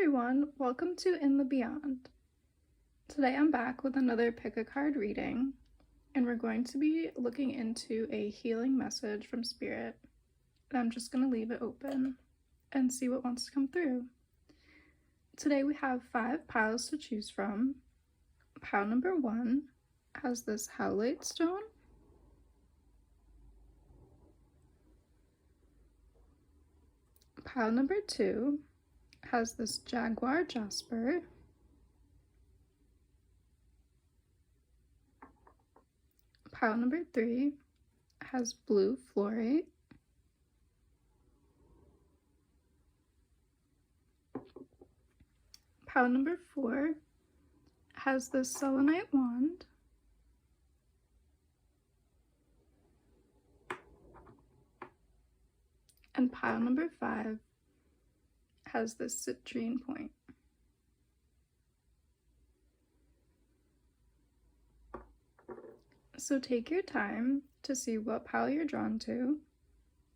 everyone, welcome to In the Beyond. Today I'm back with another pick a card reading, and we're going to be looking into a healing message from Spirit. And I'm just going to leave it open and see what wants to come through. Today we have 5 piles to choose from. Pile number 1 has this howlite stone. Pile number 2 has this jaguar jasper. Pile number 3 has blue fluorite. Pile number 4 has this selenite wand. And pile number 5 has this citrine point. So take your time to see what pile you're drawn to.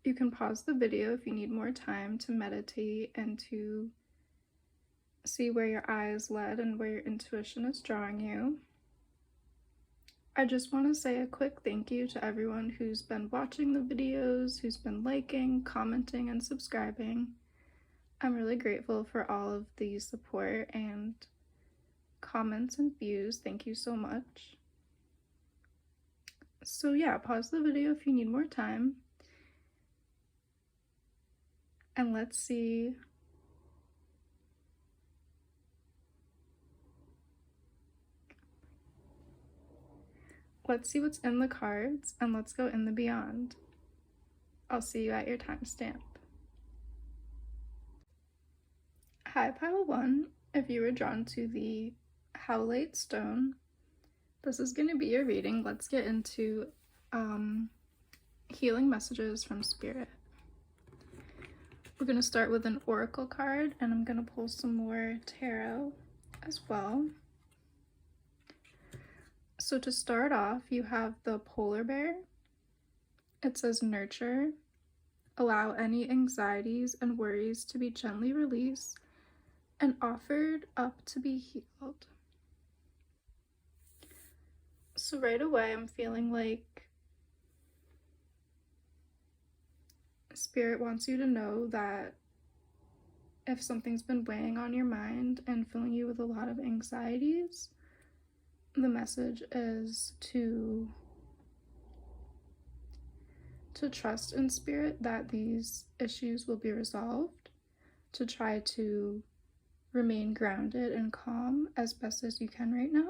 You can pause the video if you need more time to meditate and to see where your eye is led and where your intuition is drawing you. I just want to say a quick thank you to everyone who's been watching the videos, who's been liking, commenting, and subscribing. I'm really grateful for all of the support and comments and views. Thank you so much. So yeah, pause the video if you need more time. And let's see what's in the cards, and let's go in the beyond. I'll see you at your timestamp. Hi, pile 1, if you were drawn to the howlite stone, this is going to be your reading. Let's get into healing messages from Spirit. We're going to start with an oracle card, and I'm going to pull some more tarot as well. So to start off, you have the polar bear. It says nurture. Allow any anxieties and worries to be gently released and offered up to be healed. So right away, I'm feeling like Spirit wants you to know that if something's been weighing on your mind and filling you with a lot of anxieties, the message is to trust in Spirit that these issues will be resolved, to try to remain grounded and calm as best as you can right now.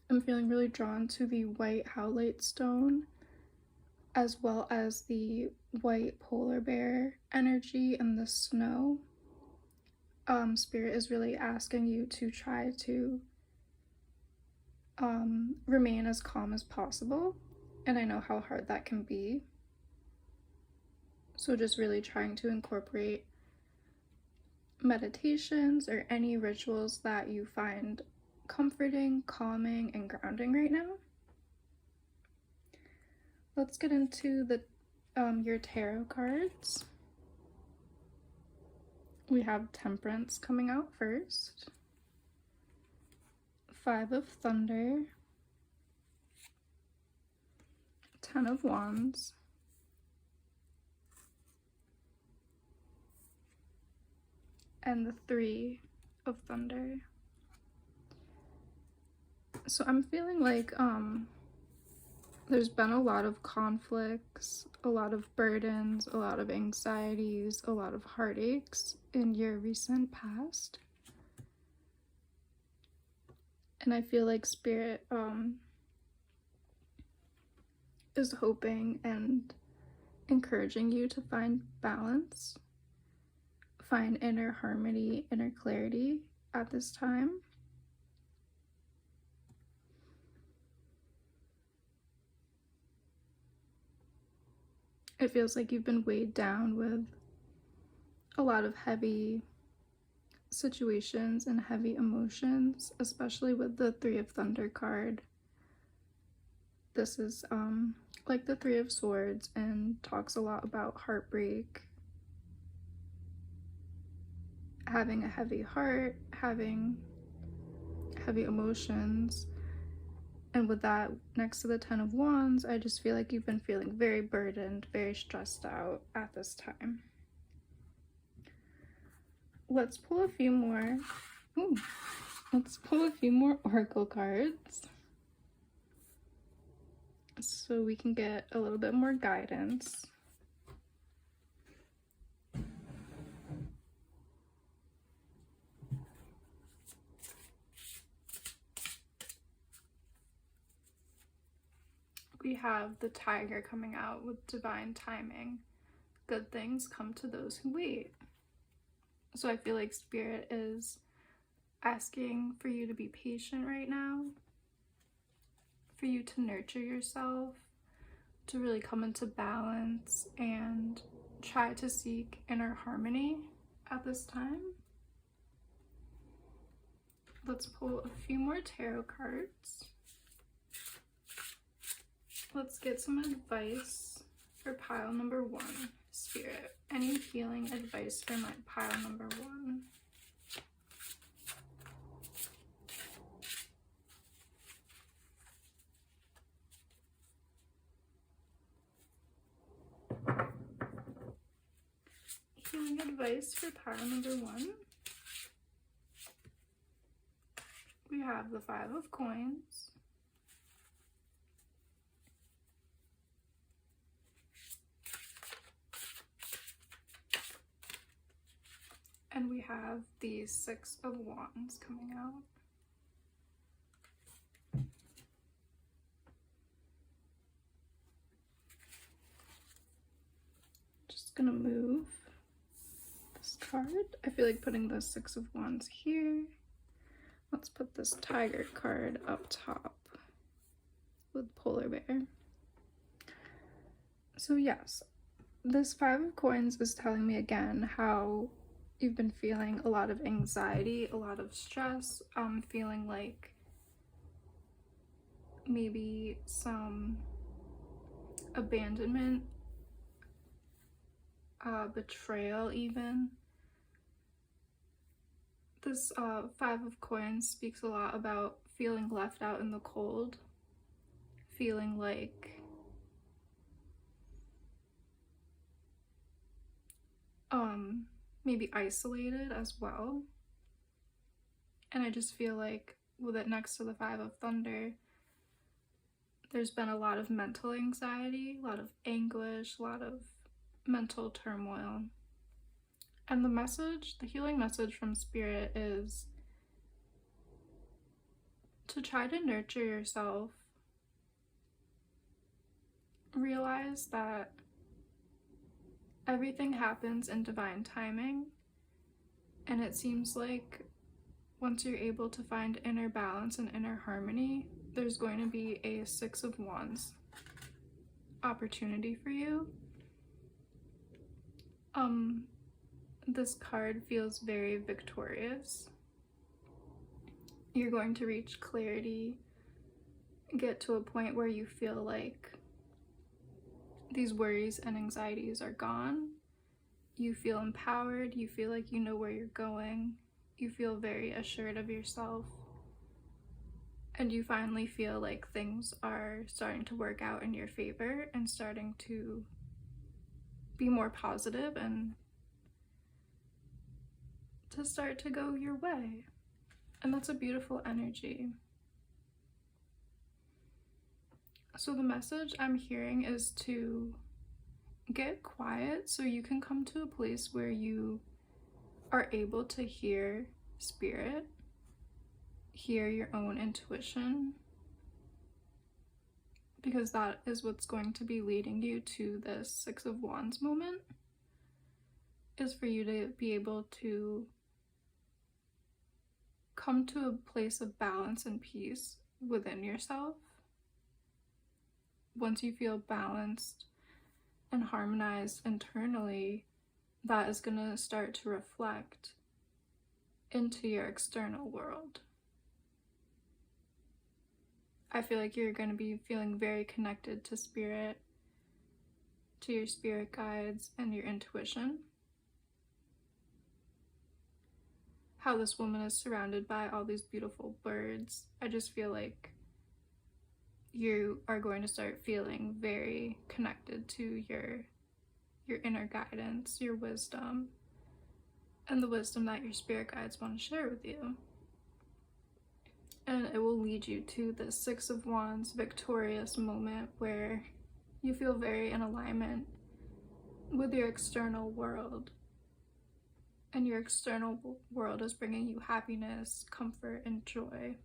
I'm feeling really drawn to the white howlite stone as well as the white polar bear energy and the snow. Spirit is really asking you to try to remain as calm as possible, and I know how hard that can be. So just really trying to incorporate meditations or any rituals that you find comforting, calming, and grounding right now. Let's get into the your tarot cards. We have Temperance coming out first. 5 of Thunder. 10 of Wands. And the 3 of Thunder. So I'm feeling like there's been a lot of conflicts, a lot of burdens, a lot of anxieties, a lot of heartaches in your recent past. And I feel like Spirit is hoping and encouraging you to find balance, find inner harmony, inner clarity at this time. It feels like you've been weighed down with a lot of heavy situations and heavy emotions, especially with the 3 of Thunder card. This is like the 3 of Swords and talks a lot about heartbreak having a heavy heart, having heavy emotions. And with that next to the 10 of Wands, I just feel like you've been feeling very burdened, very stressed out at this time. Let's pull a few more. Let's pull a few more oracle cards so we can get a little bit more guidance. We have the Tiger coming out with divine timing. Good things come to those who wait. So I feel like Spirit is asking for you to be patient right now, for you to nurture yourself, to really come into balance and try to seek inner harmony at this time. Let's pull a few more tarot cards. Let's get some advice for pile number 1. Spirit, any healing advice for my pile number 1? Healing advice for pile number 1. We have the 5 of Coins. And we have the 6 of Wands coming out. Just gonna move this card. I feel like putting the 6 of Wands here. Let's put this Tiger card up top with Polar Bear. So yes, this 5 of Coins is telling me again how you've been feeling a lot of anxiety, a lot of stress, feeling like maybe some abandonment, betrayal even. This 5 of Coins speaks a lot about feeling left out in the cold, feeling like maybe isolated as well. And I just feel like with it next to the 5 of Thunder, there's been a lot of mental anxiety, a lot of anguish, a lot of mental turmoil. And the message, the healing message from Spirit is to try to nurture yourself. Realize that everything happens in divine timing, and it seems like once you're able to find inner balance and inner harmony, there's going to be a 6 of Wands opportunity for you. This card feels very victorious. You're going to reach clarity, get to a point where you feel like these worries and anxieties are gone. You feel empowered, you feel like you know where you're going, you feel very assured of yourself, and you finally feel like things are starting to work out in your favor and starting to be more positive and to start to go your way. And that's a beautiful energy. So the message I'm hearing is to get quiet so you can come to a place where you are able to hear Spirit, hear your own intuition, because that is what's going to be leading you to this 6 of Wands moment, is for you to be able to come to a place of balance and peace within yourself. Once you feel balanced and harmonized internally, that is going to start to reflect into your external world. I feel like you're going to be feeling very connected to Spirit, to your spirit guides, and your intuition. how this woman is surrounded by all these beautiful birds. I just feel like you are going to start feeling very connected to your inner guidance, your wisdom, and the wisdom that your spirit guides want to share with you. And it will lead you to the Six of Wands victorious moment where you feel very in alignment with your external world. And your external world is bringing you happiness, comfort, and joy.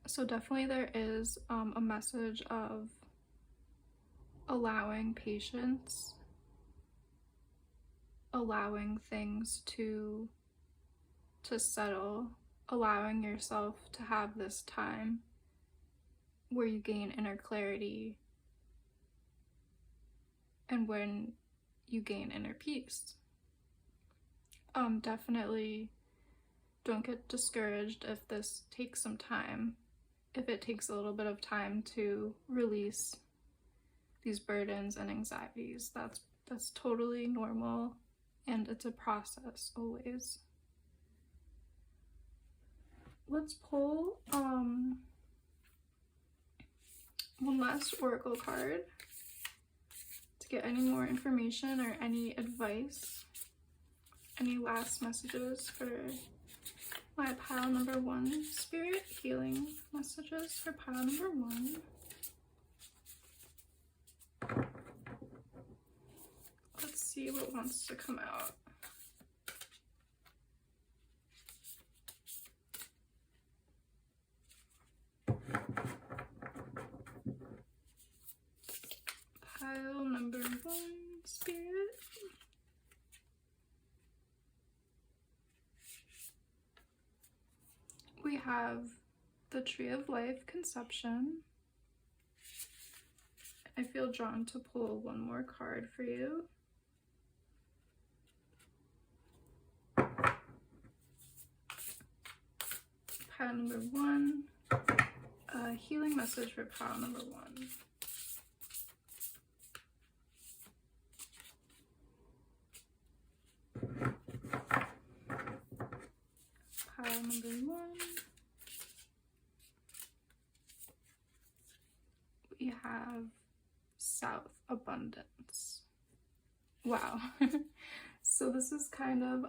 So definitely there is a message of allowing patience, allowing things to settle, allowing yourself to have this time where you gain inner clarity and when you gain inner peace. Definitely don't get discouraged if this takes some time, if it takes a little bit of time to release these burdens and anxieties. That's totally normal, and it's a process always. Let's pull one last oracle card to get any more information or any advice, any last messages for my pile number 1. Spirit healing messages for pile number 1. Let's see what wants to come out. Pile number 1, Spirit. We have the Tree of Life, Conception. I feel drawn to pull one more card for you. Pile number 1, a healing message for pile number 1. Pile number 1. We have South, Abundance. Wow. So this is kind of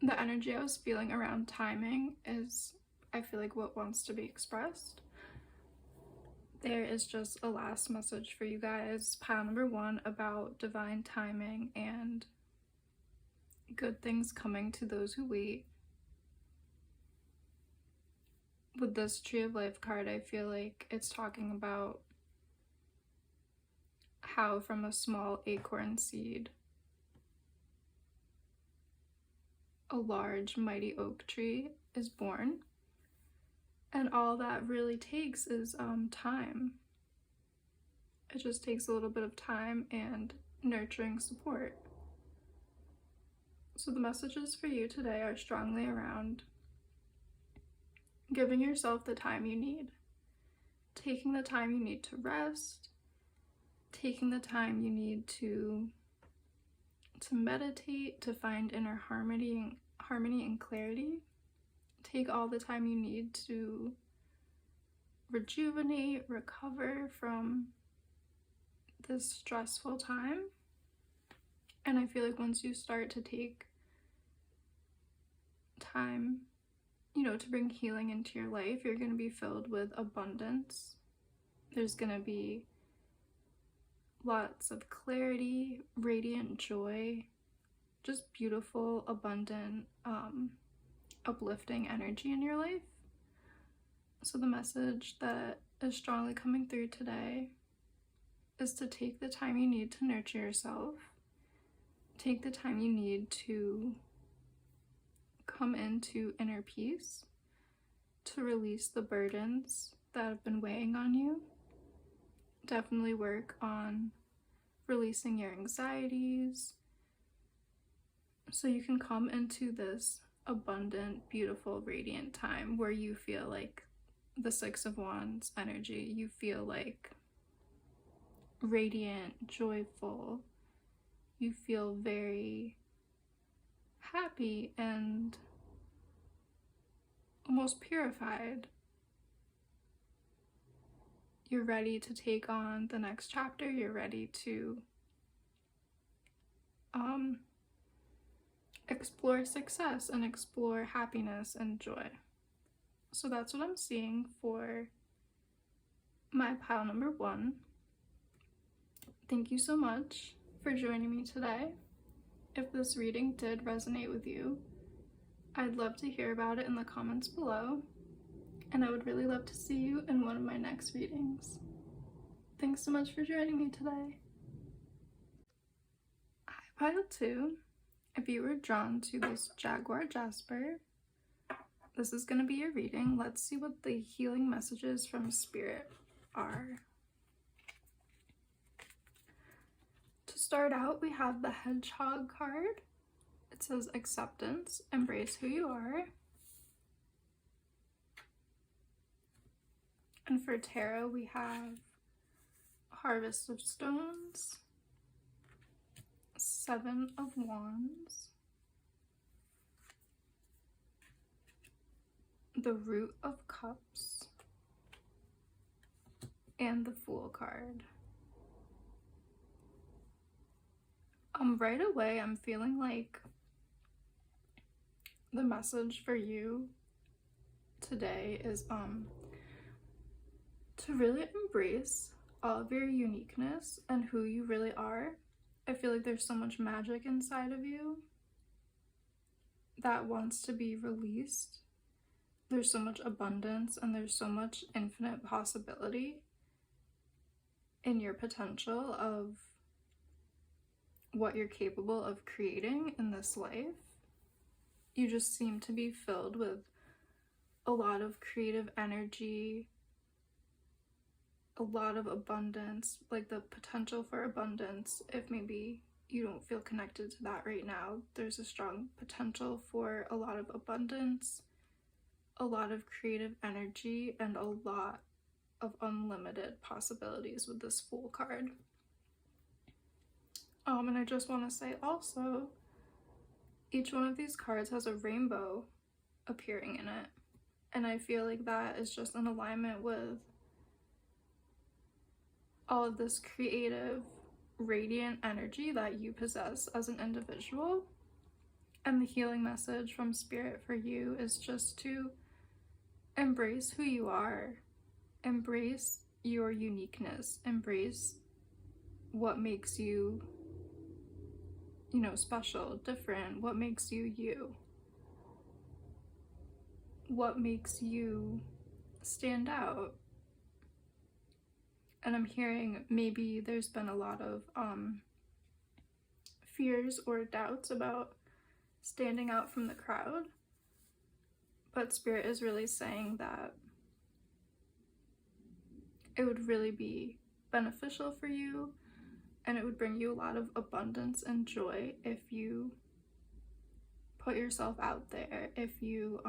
the energy I was feeling around timing is, I feel like, what wants to be expressed. There is just a last message for you guys, pile number 1, about divine timing and good things coming to those who wait. With this Tree of Life card, I feel like it's talking about how from a small acorn seed, a large mighty oak tree is born. And all that really takes is time. It just takes a little bit of time and nurturing support. So the messages for you today are strongly around giving yourself the time you need, taking the time you need to rest, taking the time you need to meditate, to find inner harmony and clarity. Take all the time you need to rejuvenate, recover from this stressful time. And I feel like once you start to take time, to bring healing into your life, you're going to be filled with abundance. There's going to be lots of clarity, radiant joy, just beautiful, abundant, uplifting energy in your life. So the message that is strongly coming through today is to take the time you need to nurture yourself. Take the time you need to come into inner peace, to release the burdens that have been weighing on you. Definitely work on releasing your anxieties so you can come into this abundant, beautiful, radiant time where you feel like the Six of Wands energy. You feel like radiant, joyful, You feel very happy and almost purified. You're ready to take on the next chapter. You're ready to explore success and explore happiness and joy. So that's what I'm seeing for my pile number 1. Thank you so much for joining me today. If this reading did resonate with you, I'd love to hear about it in the comments below, and I would really love to see you in one of my next readings. Thanks so much for joining me today. Hi, pile 2. If you were drawn to this Jaguar Jasper, this is going to be your reading. Let's see what the healing messages from Spirit are. To start out, we have the Hedgehog card. It says acceptance, embrace who you are. And for tarot, we have Harvest of Stones, 7 of Wands, the Root of Cups, and the Fool card. Right away, I'm feeling like the message for you today is to really embrace all of your uniqueness and who you really are. I feel like there's so much magic inside of you that wants to be released. There's so much abundance and there's so much infinite possibility in your potential of what you're capable of creating in this life. You just seem to be filled with a lot of creative energy, a lot of abundance, like the potential for abundance. If maybe you don't feel connected to that right now, there's a strong potential for a lot of abundance, a lot of creative energy, and a lot of unlimited possibilities with this Fool card. And I just want to say also, each one of these cards has a rainbow appearing in it. And I feel like that is just in alignment with all of this creative, radiant energy that you possess as an individual. And the healing message from Spirit for you is just to embrace who you are, embrace your uniqueness, embrace what makes you, special, different, what makes you you, what makes you stand out. And I'm hearing maybe there's been a lot of fears or doubts about standing out from the crowd, but Spirit is really saying that it would really be beneficial for you, and it would bring you a lot of abundance and joy if you put yourself out there, if you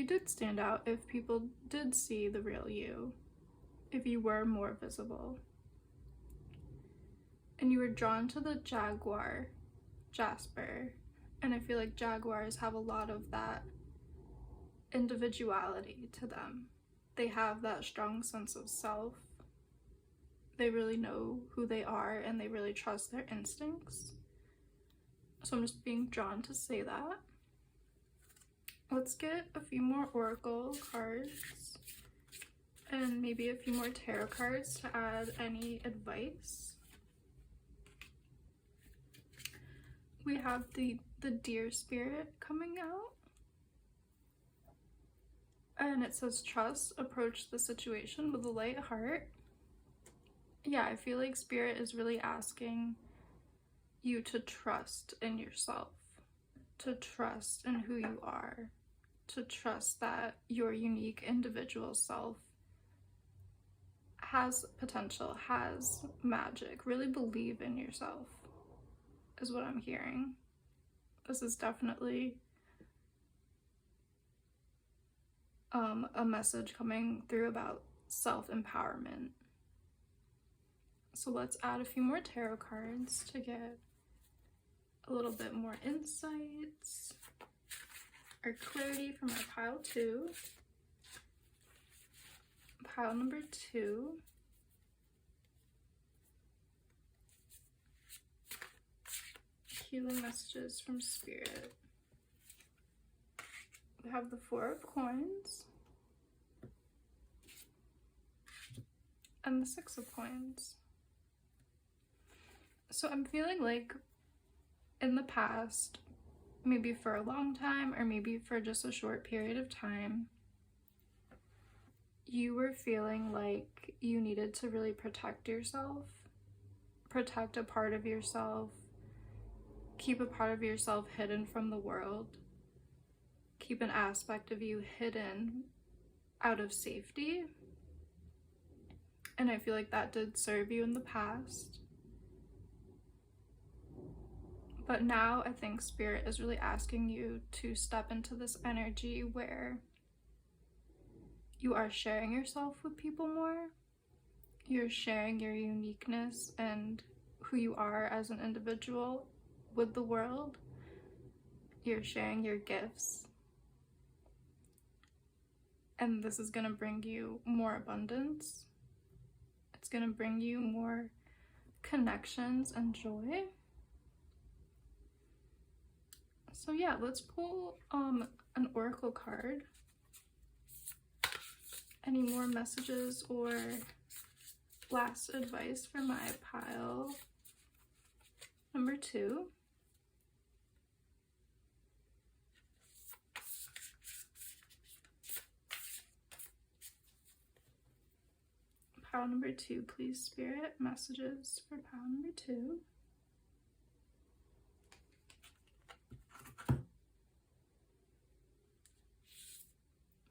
did stand out, if people did see the real you, if you were more visible. And you were drawn to the Jaguar Jasper, and I feel like Jaguars have a lot of that individuality to them. They have that strong sense of self. They really know who they are and they really trust their instincts. So I'm just being drawn to say that. Let's get a few more oracle cards and maybe a few more tarot cards to add any advice. We have the Deer Spirit coming out. And it says trust, approach the situation with a light heart. Yeah, I feel like Spirit is really asking you to trust in yourself, to trust in who you are, to trust that your unique individual self has potential, has magic. Really believe in yourself is what I'm hearing. This is definitely a message coming through about self-empowerment. So let's add a few more tarot cards to get a little bit more insights or clarity from our pile 2. Pile number 2. Healing messages from Spirit. We have the 4 of Coins and the 6 of Coins. So I'm feeling like in the past, maybe for a long time or maybe for just a short period of time, you were feeling like you needed to really protect yourself, protect a part of yourself, keep a part of yourself hidden from the world, keep an aspect of you hidden out of safety. And I feel like that did serve you in the past. But now I think Spirit is really asking you to step into this energy where you are sharing yourself with people more. You're sharing your uniqueness and who you are as an individual with the world. You're sharing your gifts. And this is going to bring you more abundance. It's going to bring you more connections and joy. So yeah, let's pull an oracle card. Any more messages or last advice for my pile number 2. Pile number 2, please, Spirit, messages for pile number 2.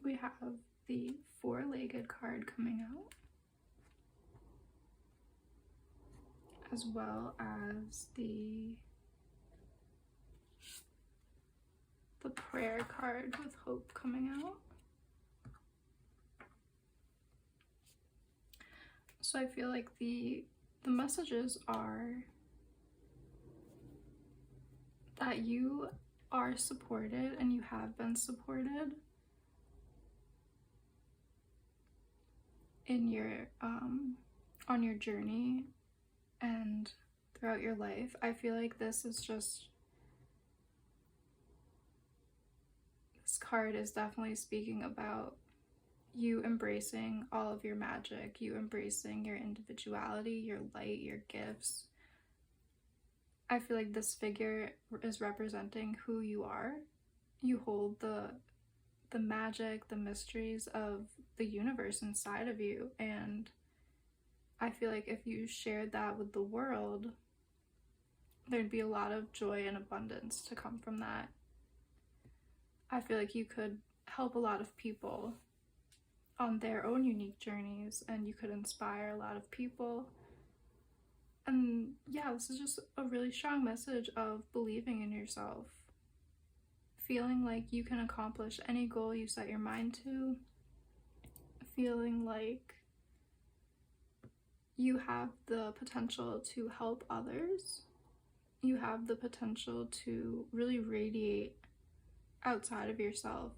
We have the 4-legged card coming out, as well as the prayer card with hope coming out. So I feel like the messages are that you are supported and you have been supported in your on your journey and throughout your life. I feel like this card is definitely speaking about you embracing all of your magic, you embracing your individuality, your light, your gifts. I feel like this figure is representing who you are. You hold the magic, the mysteries of the universe inside of you, and I feel like if you shared that with the world, there'd be a lot of joy and abundance to come from that. I feel like you could help a lot of people on their own unique journeys, and you could inspire a lot of people. And yeah, this is just a really strong message of believing in yourself, feeling like you can accomplish any goal you set your mind to, feeling like you have the potential to help others, you have the potential to really radiate outside of yourself,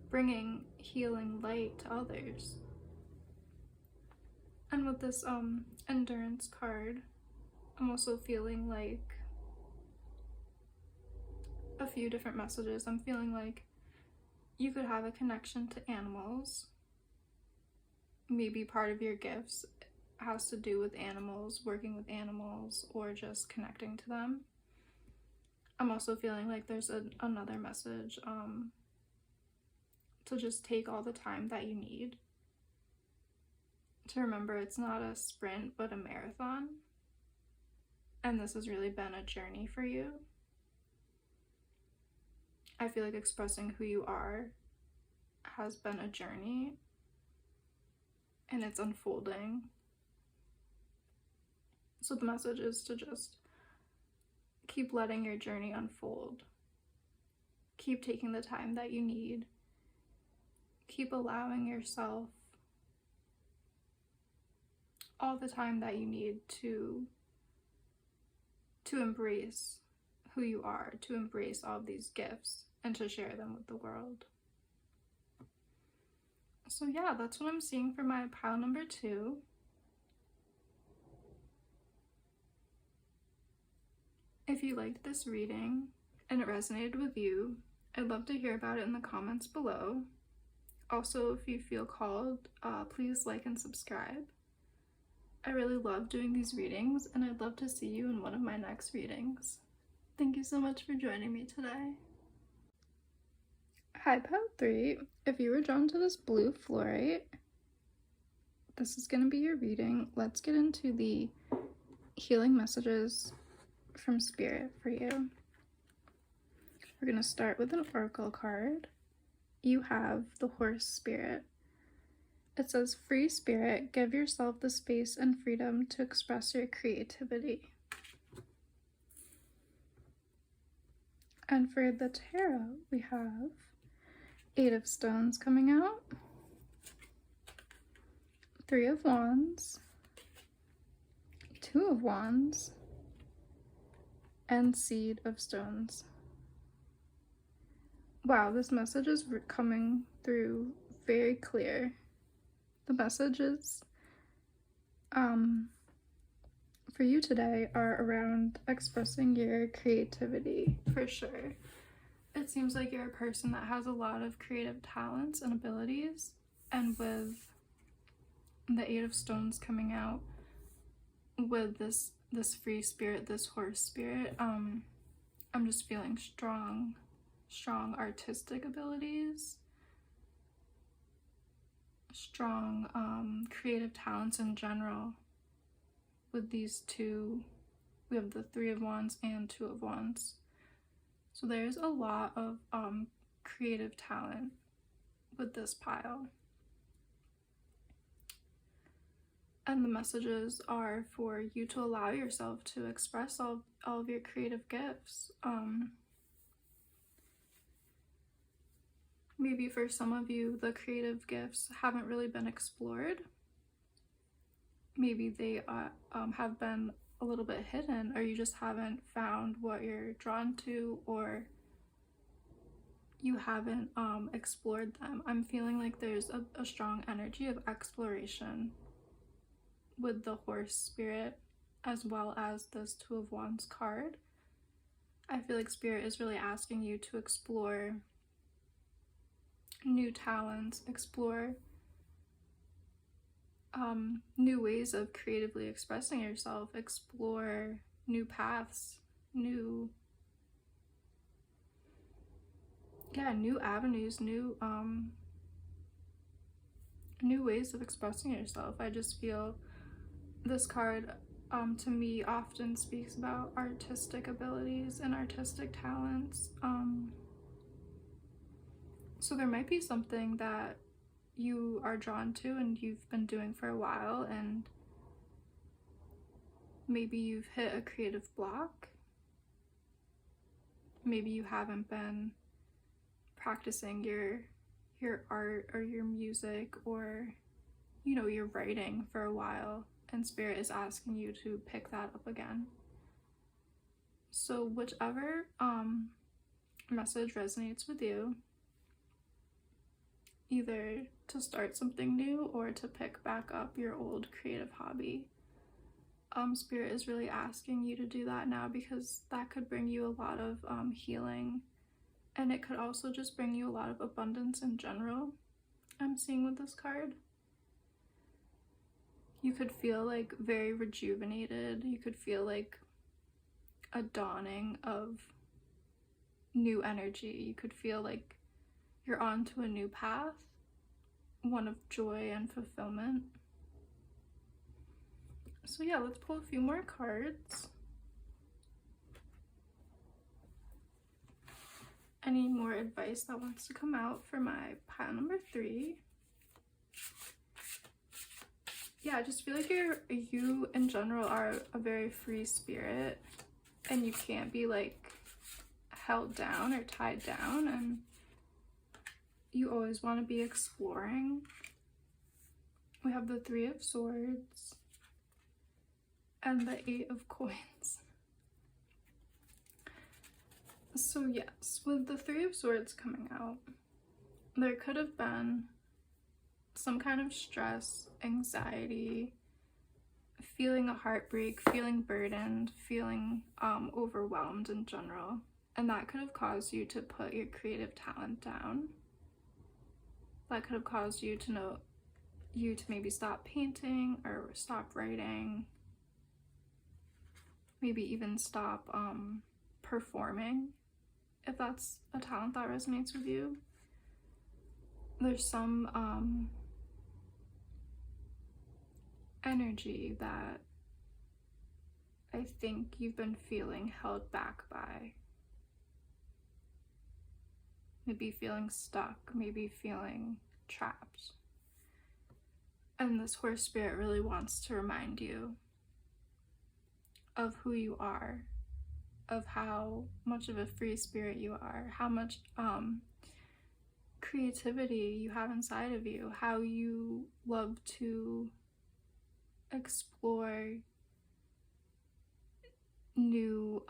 bringing healing light to others. And with this endurance card, I'm also feeling like a few different messages. I'm feeling like you could have a connection to animals. Maybe part of your gifts has to do with animals, working with animals, or just connecting to them. I'm also feeling like there's another message to just take all the time that you need. To remember it's not a sprint but a marathon. And this has really been a journey for you. I feel like expressing who you are has been a journey, and it's unfolding. So the message is to just keep letting your journey unfold. Keep taking the time that you need. Keep allowing yourself all the time that you need to embrace who you are, to embrace all these gifts and to share them with the world. So yeah, that's what I'm seeing for my pile number 2. If you liked this reading and it resonated with you, I'd love to hear about it in the comments below. Also, if you feel called, please like and subscribe. I really love doing these readings, and I'd love to see you in one of my next readings. Thank you so much for joining me today. Hi, Pile 3. If you were drawn to this blue fluorite, this is going to be your reading. Let's get into the healing messages from Spirit for you. We're going to start with an oracle card. You have the Horse Spirit. It says, free spirit, give yourself the space and freedom to express your creativity. And for the tarot, we have 8 of Stones coming out, 3 of Wands, 2 of Wands, and Seed of Stones. Wow, this message is coming through very clear. The messages for you today are around expressing your creativity, for sure. It seems like you're a person that has a lot of creative talents and abilities, and with the 8 of Stones coming out, with this free spirit, this horse spirit, I'm just feeling strong artistic abilities, strong creative talents in general. With these 2, we have the 3 of Wands and 2 of Wands. So there's a lot of creative talent with this pile. And the messages are for you to allow yourself to express all of your creative gifts. Maybe for some of you, the creative gifts haven't really been explored. Maybe they have been a little bit hidden, or you just haven't found what you're drawn to, or you haven't explored them. I'm feeling like there's a strong energy of exploration with the Horse Spirit, as well as this 2 of Wands card. I feel like Spirit is really asking you to explore new talents, explore new ways of creatively expressing yourself, explore new paths, new avenues, new ways of expressing yourself. I just feel this card to me often speaks about artistic abilities and artistic talents. So there might be something that you are drawn to and you've been doing for a while, and maybe you've hit a creative block. Maybe you haven't been practicing your art or your music, or your writing for a while, and Spirit is asking you to pick that up again. So whichever message resonates with you, either to start something new or to pick back up your old creative hobby, Spirit is really asking you to do that now, because that could bring you a lot of healing, and it could also just bring you a lot of abundance in general. I'm seeing with this card, you could feel like very rejuvenated. You could feel like a dawning of new energy. You could feel like you're onto a new path, one of joy and fulfillment. So yeah, let's pull a few more cards. Any more advice that wants to come out for my pile number 3? Yeah, I just feel like you in general are a very free spirit, and you can't be like held down or tied down, and you always want to be exploring. We have the 3 of Swords, and the 8 of coins. So yes, with the 3 of swords coming out, there could have been some kind of stress, anxiety, feeling a heartbreak, feeling burdened, feeling overwhelmed in general. And that could have caused you to put your creative talent down. That could have caused you to maybe stop painting or stop writing, maybe even stop performing, if that's a talent that resonates with you. There's some energy that I think you've been feeling held back by. Maybe feeling stuck, maybe feeling trapped. And this horse spirit really wants to remind you of who you are, of how much of a free spirit you are, how much creativity you have inside of you, how you love to explore new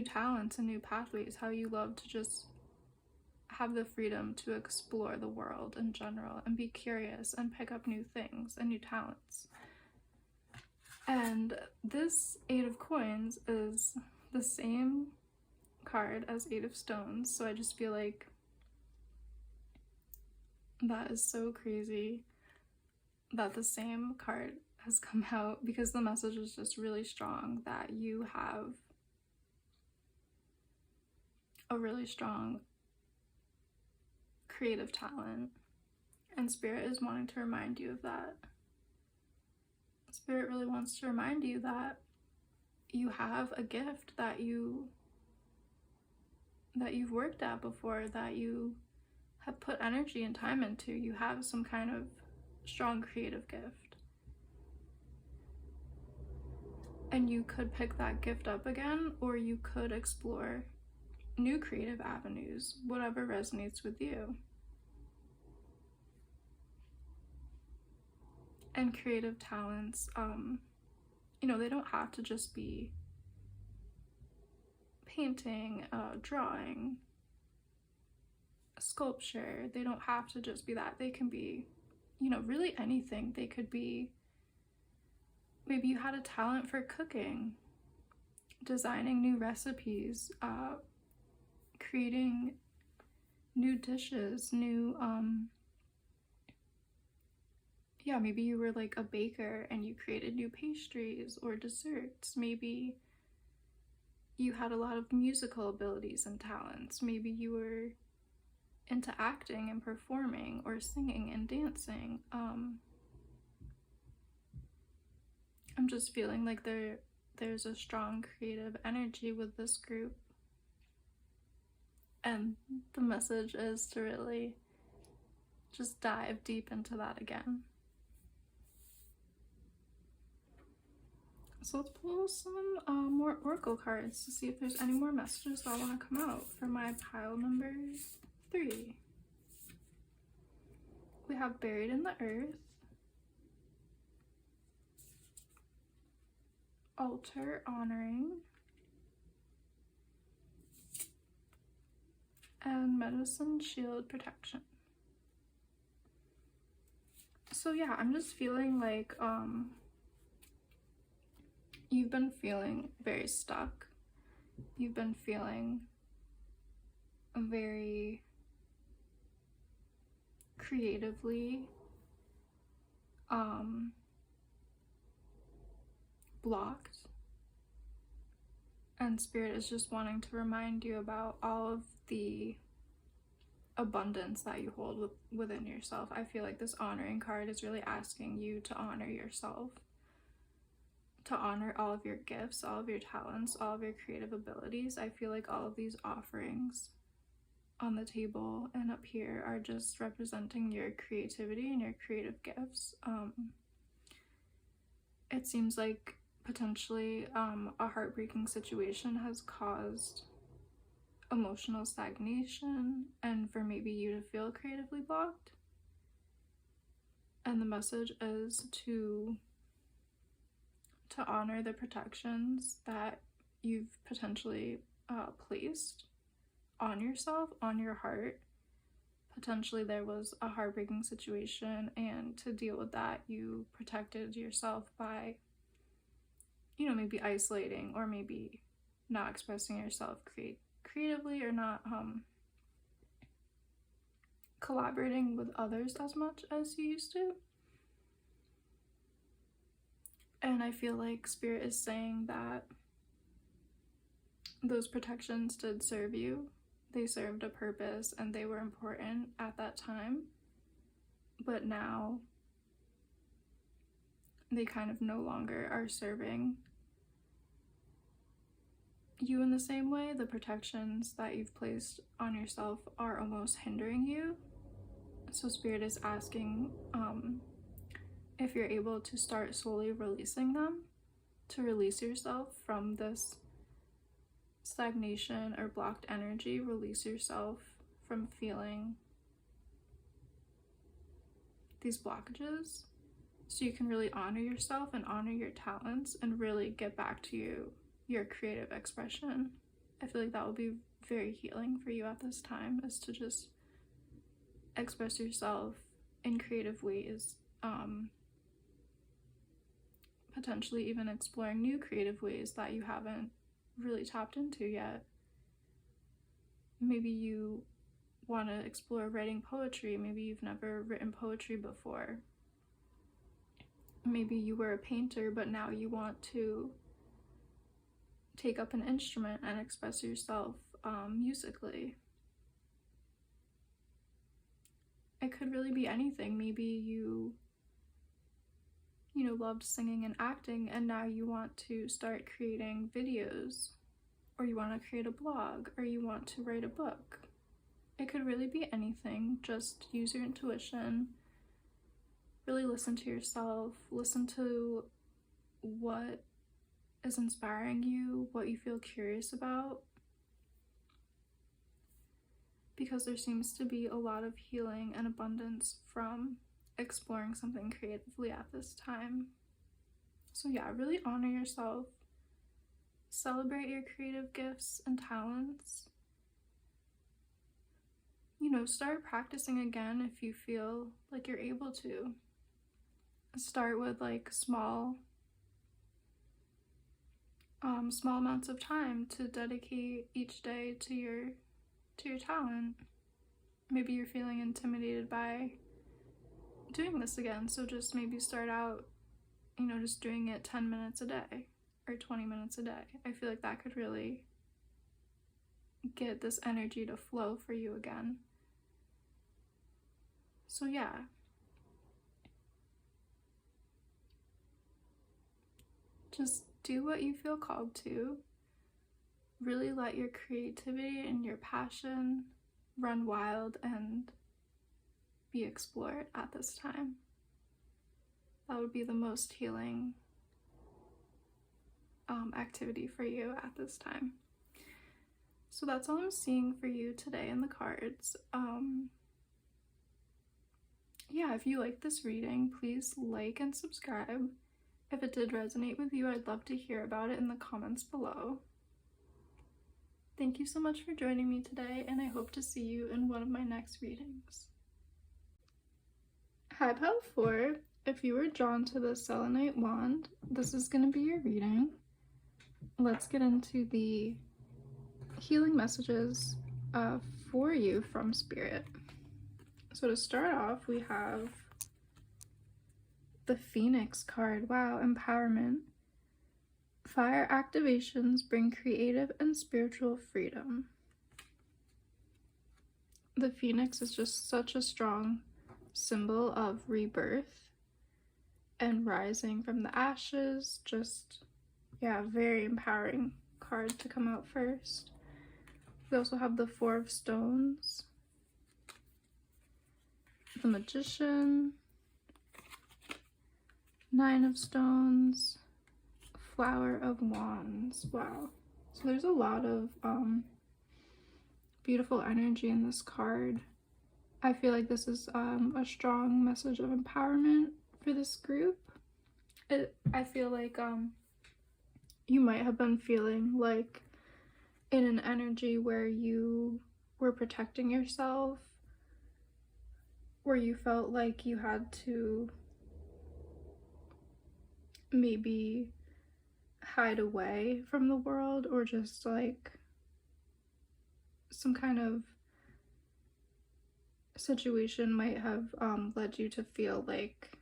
talents and new pathways, how you love to just have the freedom to explore the world in general and be curious and pick up new things and new talents. And this 8 of coins is the same card as 8 of stones, so I just feel like that is so crazy that the same card has come out, because the message is just really strong that you have a really strong creative talent, and Spirit is wanting to remind you of that. Spirit really wants to remind you that you have a gift that you've worked at before, that you have put energy and time into. You have some kind of strong creative gift, and you could pick that gift up again, or you could explore new creative avenues, whatever resonates with you. And creative talents, they don't have to just be painting, drawing, sculpture. They don't have to just be that. They can be, really anything. They could be, maybe you had a talent for cooking, designing new recipes, creating new dishes, maybe you were like a baker and you created new pastries or desserts. Maybe you had a lot of musical abilities and talents. Maybe you were into acting and performing or singing and dancing. I'm just feeling like there's a strong creative energy with this group. And the message is to really just dive deep into that again. So let's pull some more oracle cards to see if there's any more messages that want to come out for my pile number 3. We have buried in the earth, altar honoring, and medicine shield protection. So yeah, I'm just feeling like you've been feeling very stuck. You've been feeling very creatively blocked. And Spirit is just wanting to remind you about all of the abundance that you hold within yourself. I feel like this honoring card is really asking you to honor yourself, to honor all of your gifts, all of your talents, all of your creative abilities. I feel like all of these offerings on the table and up here are just representing your creativity and your creative gifts. It seems like potentially a heartbreaking situation has caused emotional stagnation and for maybe you to feel creatively blocked. And the message is to to honor the protections that you've potentially placed on yourself, on your heart. Potentially there was a heartbreaking situation, and to deal with that, you protected yourself by, you know, maybe isolating, or maybe not expressing yourself creatively, or not collaborating with others as much as you used to. And I feel like Spirit is saying that those protections did serve you. They served a purpose and they were important at that time. But now they kind of no longer are serving you in the same way. The protections that you've placed on yourself are almost hindering you. So Spirit is asking if you're able to start slowly releasing them, to release yourself from this stagnation or blocked energy. Release yourself from feeling these blockages, so you can really honor yourself and honor your talents and really get back to your creative expression. I feel like that will be very healing for you at this time, is to just express yourself in creative ways, potentially even exploring new creative ways that you haven't really tapped into yet. Maybe you want to explore writing poetry. Maybe you've never written poetry before. Maybe you were a painter, but now you want to take up an instrument and express yourself musically. It could really be anything. Maybe you loved singing and acting, and now you want to start creating videos, or you want to create a blog, or you want to write a book. It could really be anything. Just use your intuition. Really listen to yourself. Listen to what is inspiring you, what you feel curious about. Because there seems to be a lot of healing and abundance from exploring something creatively at this time. So yeah, really honor yourself. Celebrate your creative gifts and talents. Start practicing again if you feel like you're able to. Start with like small amounts of time to dedicate each day to your talent. Maybe you're feeling intimidated by doing this again, so just maybe start out, just doing it 10 minutes a day or 20 minutes a day. I feel like that could really get this energy to flow for you again. So yeah, just do what you feel called to. Really let your creativity and your passion run wild and be explored at this time. That would be the most healing activity for you at this time. So that's all I'm seeing for you today in the cards. Yeah, if you like this reading, please like and subscribe. If it did resonate with you, I'd love to hear about it in the comments below. Thank you so much for joining me today, and I hope to see you in one of my next readings. Hi, Pile 4. If you were drawn to the selenite wand, this is going to be your reading. Let's get into the healing messages for you from Spirit. So to start off, we have the Phoenix card. Wow, empowerment. Fire activations bring creative and spiritual freedom. The Phoenix is just such a strong symbol of rebirth and rising from the ashes. Just, yeah, very empowering card to come out first. We also have the Four of Stones, the Magician, Nine of Stones, Flower of Wands. Wow. So there's a lot of beautiful energy in this card. I feel like this is a strong message of empowerment for this group. I feel like you might have been feeling like in an energy where you were protecting yourself, where you felt like you had to maybe hide away from the world, or just like some kind of situation might have led you to feel like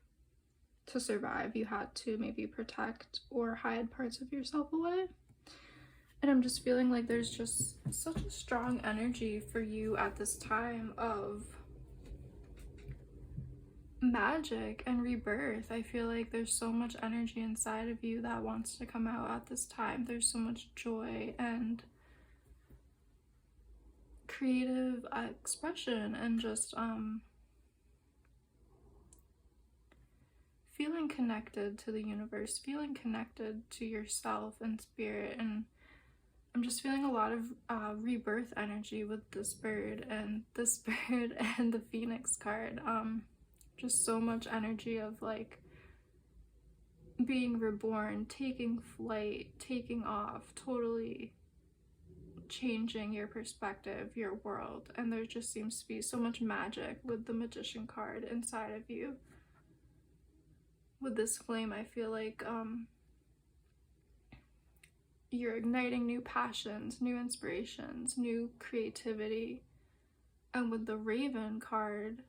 to survive you had to maybe protect or hide parts of yourself away. And I'm just feeling like there's just such a strong energy for you at this time of magic and rebirth. I feel like there's so much energy inside of you that wants to come out at this time. There's so much joy and creative expression and just feeling connected to the universe, feeling connected to yourself and spirit. And I'm just feeling a lot of rebirth energy with this bird and the Phoenix card. Just so much energy of like being reborn, taking flight, taking off, totally changing your perspective, your world. And there just seems to be so much magic with the Magician card inside of you. With this flame, I feel like you're igniting new passions, new inspirations, new creativity. And with the Raven card,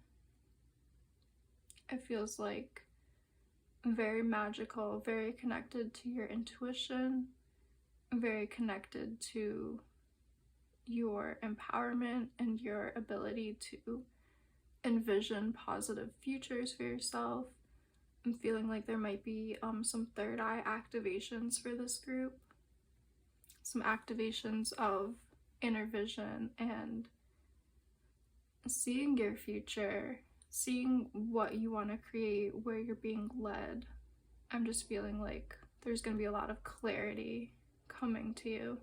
it feels like very magical, very connected to your intuition, very connected to your empowerment and your ability to envision positive futures for yourself. I'm feeling like there might be some third eye activations for this group, some activations of inner vision and seeing your future, seeing what you want to create, where you're being led. I'm just feeling like there's going to be a lot of clarity coming to you.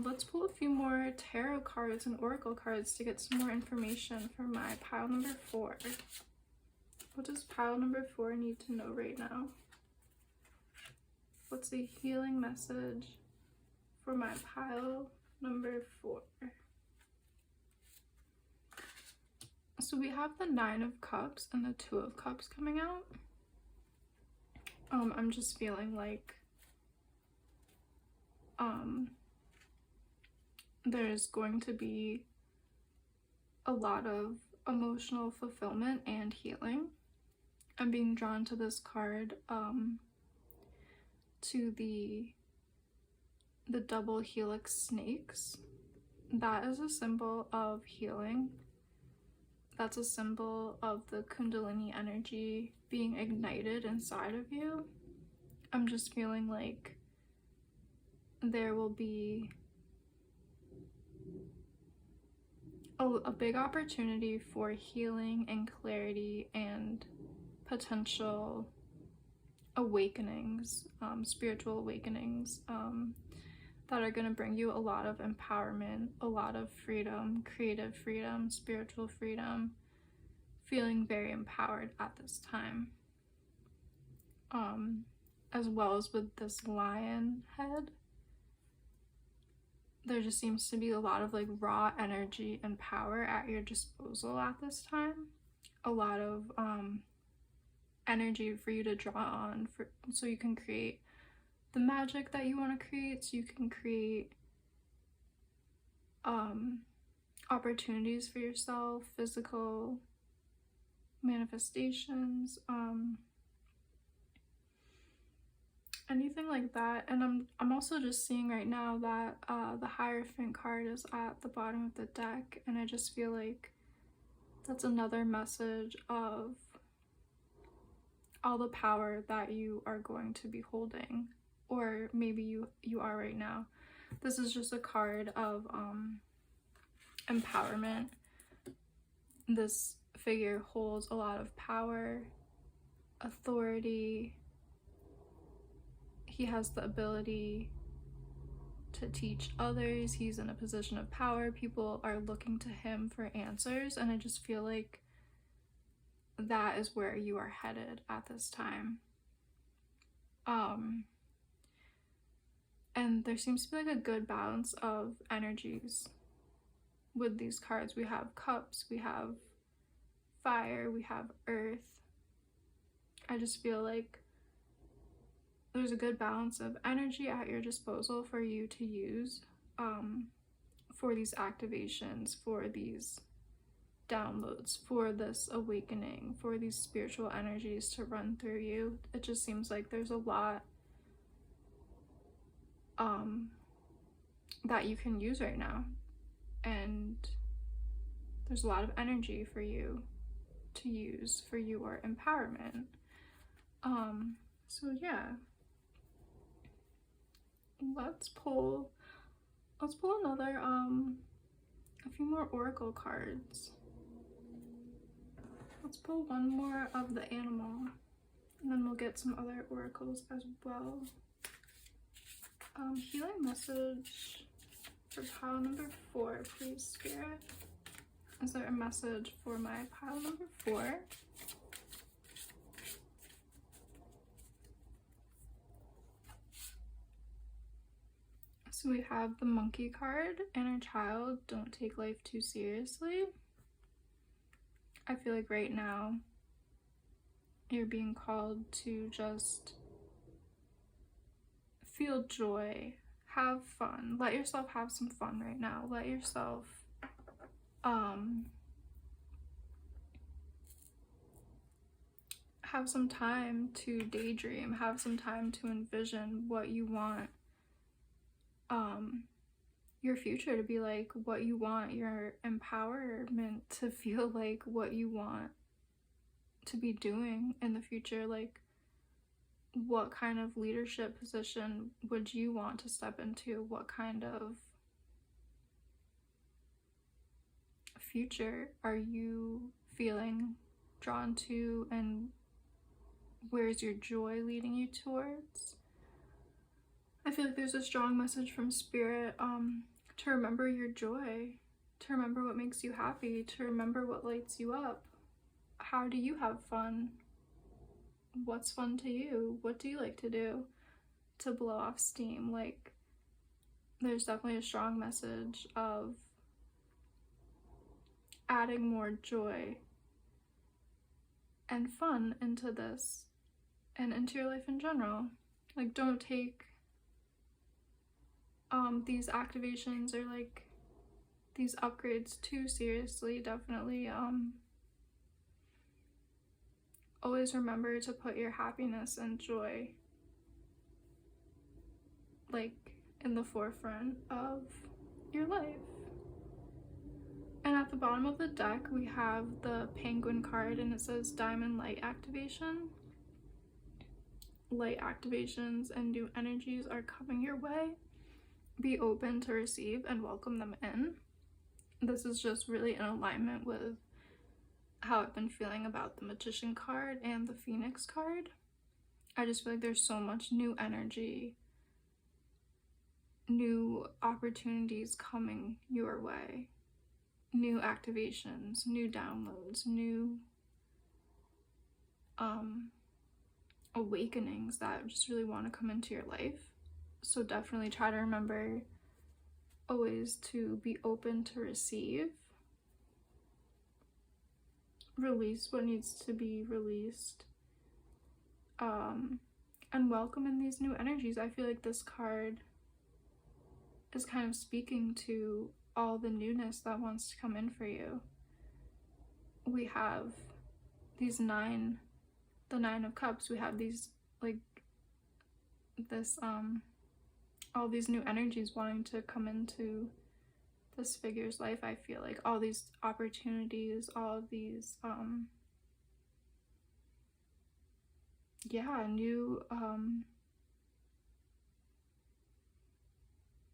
Let's pull a few more tarot cards and oracle cards to get some more information for my pile number 4. What does pile number 4 need to know right now? What's a healing message for my pile number 4? So we have the 9 of Cups and the 2 of Cups coming out. I'm just feeling like there's going to be a lot of emotional fulfillment and healing. I'm being drawn to this card to the double helix snakes. That is a symbol of healing. That's a symbol of the Kundalini energy being ignited inside of you. I'm just feeling like there will be a big opportunity for healing and clarity and potential awakenings, spiritual awakenings, that are going to bring you a lot of empowerment, a lot of freedom, creative freedom, spiritual freedom, feeling very empowered at this time. As well as with this lion head, there just seems to be a lot of like raw energy and power at your disposal at this time. A lot of energy for you to draw on so you can create the magic that you want to create, so you can create opportunities for yourself, physical manifestations, anything like that. And I'm also just seeing right now that the Hierophant card is at the bottom of the deck, and I just feel like that's another message of all the power that you are going to be holding, or maybe you are right now. This is just a card of empowerment. This figure holds a lot of power, authority. He has the ability to teach others. He's in a position of power. People are looking to him for answers, and I just feel like that is where you are headed at this time. And there seems to be like a good balance of energies with these cards. We have cups, we have fire, we have earth. I just feel like there's a good balance of energy at your disposal for you to use for these activations, for these downloads, for this awakening, for these spiritual energies to run through you. It just seems like there's a lot that you can use right now, and there's a lot of energy for you to use for your empowerment. So yeah, let's pull another a few more oracle cards. Let's pull one more of the animal, and then we'll get some other oracles as well. Healing message for pile number 4, please, Spirit. Is there a message for my pile number 4? So we have the monkey card, inner child, don't take life too seriously. I feel like right now you're being called to just feel joy, have fun, let yourself have some fun right now. Let yourself have some time to daydream, have some time to envision what you want your future to be like, what you want your empowerment to feel like, what you want to be doing in the future. Like, what kind of leadership position would you want to step into? What kind of future are you feeling drawn to, and where's your joy leading you towards? I feel like there's a strong message from Spirit to remember your joy, to remember what makes you happy, to remember what lights you up. How do you have fun? What's fun to you? What do you like to do to blow off steam? Like, there's definitely a strong message of adding more joy and fun into this and into your life in general. Like, don't take these activations or like these upgrades too seriously. Definitely always remember to put your happiness and joy like in the forefront of your life. And at the bottom of the deck we have the penguin card, and it says diamond light activation. Light activations and new energies are coming your way. Be open to receive and welcome them in. This is just really in alignment with how I've been feeling about the magician card and the phoenix card. I just feel like there's so much new energy, new opportunities coming your way, new activations, new downloads, new awakenings that just really want to come into your life. So definitely try to remember always to be open to receive, release what needs to be released, and welcome in these new energies. I feel like this card is kind of speaking to all the newness that wants to come in for you. We have these the 9 of cups. We have these like this all these new energies wanting to come into this figure's life. I feel like all these opportunities, all of these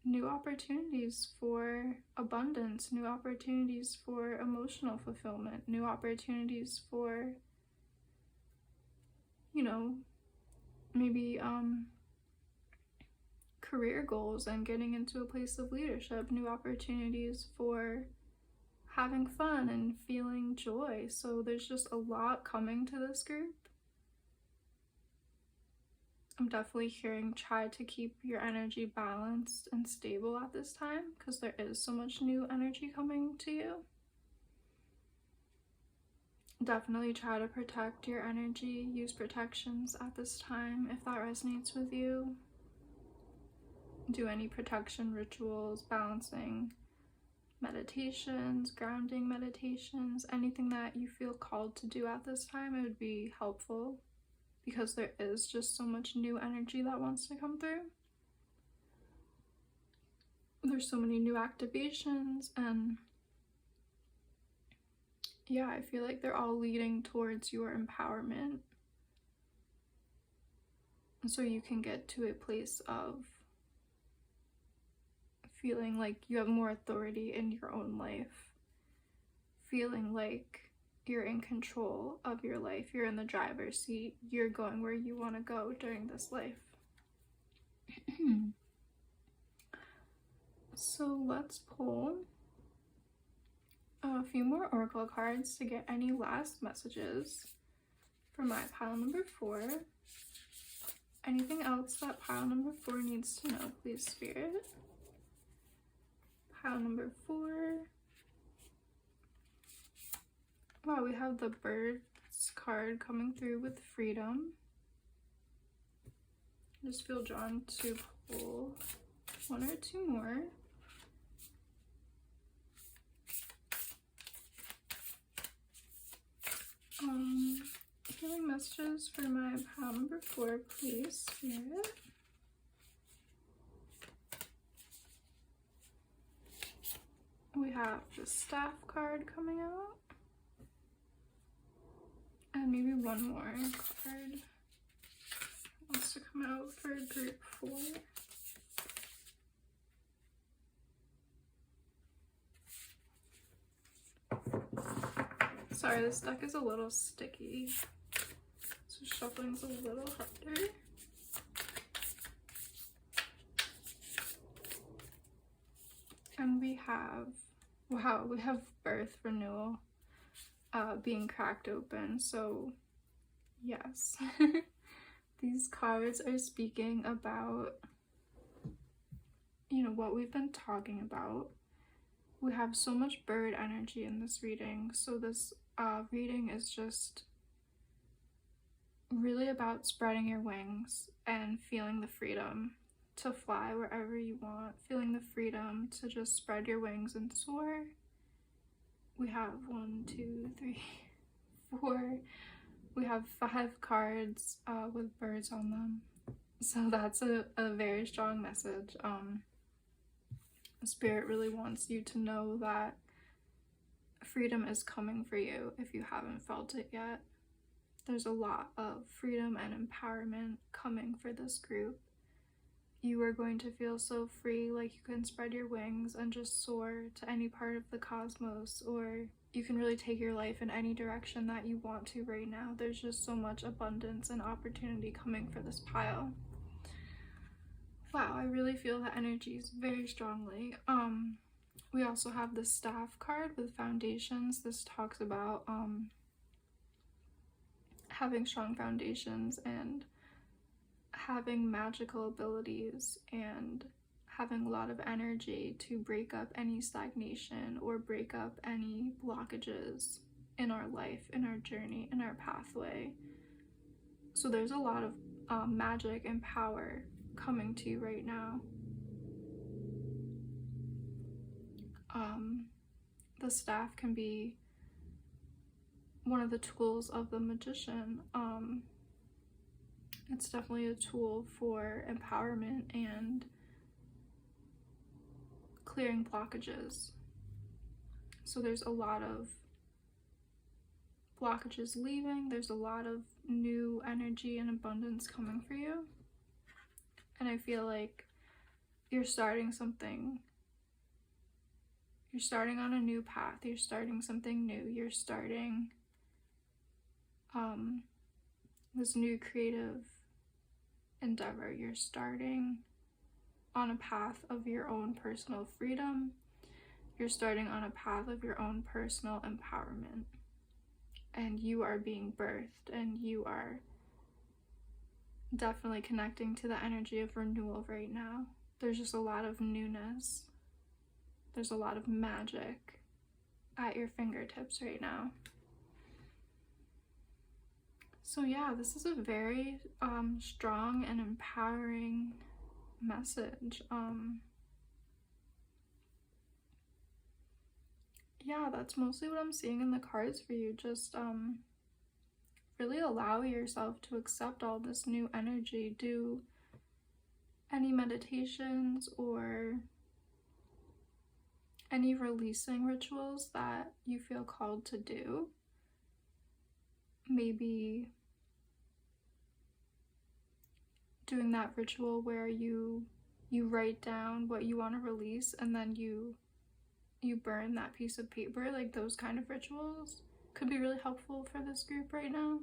new opportunities for abundance, new opportunities for emotional fulfillment, new opportunities for, you know, maybe career goals and getting into a place of leadership, new opportunities for having fun and feeling joy. So there's just a lot coming to this group. I'm definitely hearing try to keep your energy balanced and stable at this time because there is so much new energy coming to you. Definitely try to protect your energy, use protections at this time if that resonates with you. Do any protection rituals, balancing meditations, grounding meditations, anything that you feel called to do at this time. It would be helpful because there is just so much new energy that wants to come through. There's so many new activations, and yeah, I feel like they're all leading towards your empowerment. So you can get to a place of feeling like you have more authority in your own life, feeling like you're in control of your life, you're in the driver's seat, you're going where you want to go during this life. So let's pull a few more oracle cards to get any last messages for my pile number 4. Anything else that pile number 4 needs to know, please, Spirit? Pile number 4. Wow, we have the birds card coming through with freedom. I just feel drawn to pull 1 or 2 more. Healing messages for my pile number 4, please, Spirit. We have the staff card coming out. And maybe one more card wants to come out for group 4. Sorry, this deck is a little sticky, so shuffling's a little harder. And we have, wow, we have birth renewal being cracked open. So yes, these cards are speaking about, you know, what we've been talking about. We have so much bird energy in this reading. So this reading is just really about spreading your wings and feeling the freedom to fly wherever you want, feeling the freedom to just spread your wings and soar. We have 1, 2, 3, 4. We have 5 cards with birds on them. So that's a very strong message. Spirit really wants you to know that freedom is coming for you if you haven't felt it yet. There's a lot of freedom and empowerment coming for this group. You are going to feel so free, like you can spread your wings and just soar to any part of the cosmos, or you can really take your life in any direction that you want to right now. There's just so much abundance and opportunity coming for this pile. Wow, I really feel the energies very strongly. We also have the staff card with foundations. This talks about having strong foundations and having magical abilities and having a lot of energy to break up any stagnation or break up any blockages in our life, in our journey, in our pathway. So there's a lot of magic and power coming to you right now. The staff can be one of the tools of the magician. It's definitely a tool for empowerment and clearing blockages. So there's a lot of blockages leaving. There's a lot of new energy and abundance coming for you. And I feel like you're starting something. You're starting on a new path. You're starting something new. You're starting this new creative endeavor. You're starting on a path of your own personal freedom. You're starting on a path of your own personal empowerment. And you are being birthed, and you are definitely connecting to the energy of renewal right now. There's just a lot of newness. There's a lot of magic at your fingertips right now. So yeah, this is a very strong and empowering message. Yeah, that's mostly what I'm seeing in the cards for you. Just really allow yourself to accept all this new energy. Do any meditations or any releasing rituals that you feel called to do. Maybe doing that ritual where you write down what you want to release and then you burn that piece of paper. Like those kind of rituals could be really helpful for this group right now.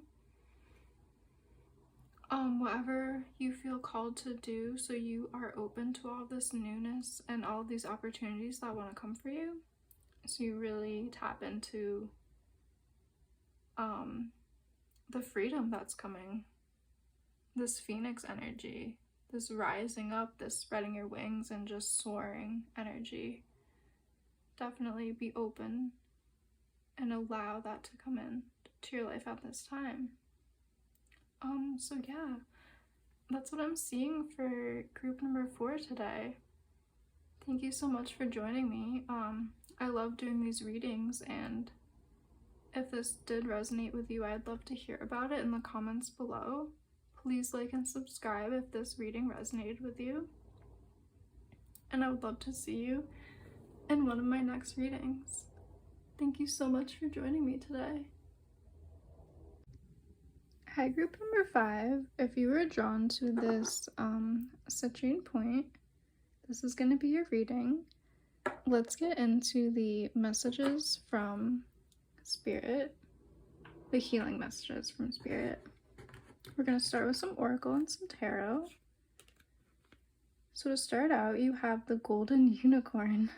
Whatever you feel called to do, so you are open to all this newness and all these opportunities that want to come for you. So you really tap into the freedom that's coming, this phoenix energy, this rising up, this spreading your wings and just soaring energy. Definitely be open and allow that to come in to your life at this time. So yeah, that's what I'm seeing for group number 4 today. Thank you so much for joining me. I love doing these readings, and if this did resonate with you, I'd love to hear about it in the comments below. Please like and subscribe if this reading resonated with you. And I would love to see you in one of my next readings. Thank you so much for joining me today. Hi, group number 5. If you were drawn to this citrine point, this is going to be your reading. Let's get into the messages from Spirit, the healing messages from Spirit. We're going to start with some Oracle and some Tarot. So to start out, you have the Golden Unicorn,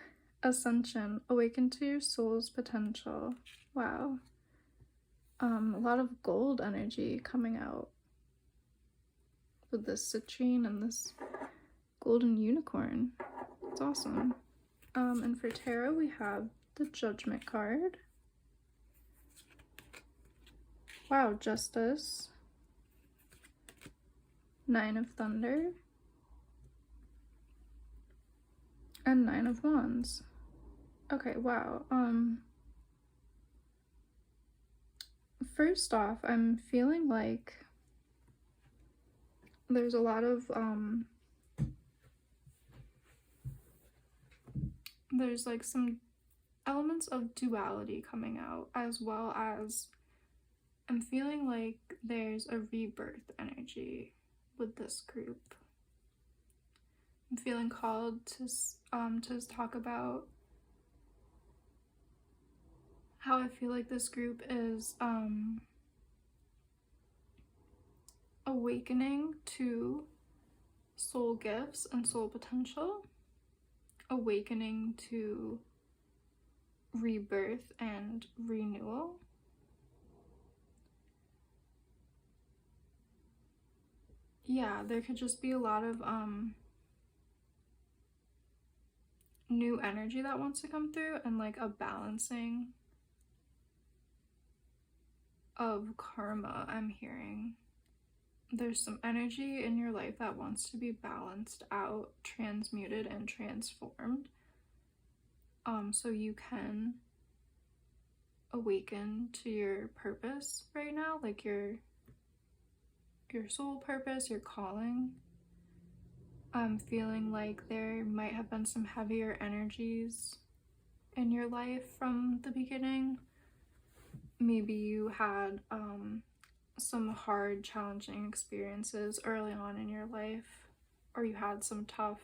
Ascension, awaken to your soul's potential. Wow. A lot of gold energy coming out with this citrine and this golden unicorn. It's awesome. And for tarot, we have the Judgment card. Wow, Justice. 9 of Thunder. And 9 of Wands. Okay, wow. First off, I'm feeling like there's a lot of there's like some elements of duality coming out, as well as I'm feeling like there's a rebirth energy with this group. I'm feeling called to talk about how I feel like this group is awakening to soul gifts and soul potential, awakening to rebirth and renewal. Yeah, there could just be a lot of new energy that wants to come through, and like a balancing of karma. I'm hearing there's some energy in your life that wants to be balanced out, transmuted and transformed, so you can awaken to your purpose right now, like your soul purpose, your calling. I'm feeling like there might have been some heavier energies in your life from the beginning. Maybe you had some hard, challenging experiences early on in your life, or you had some tough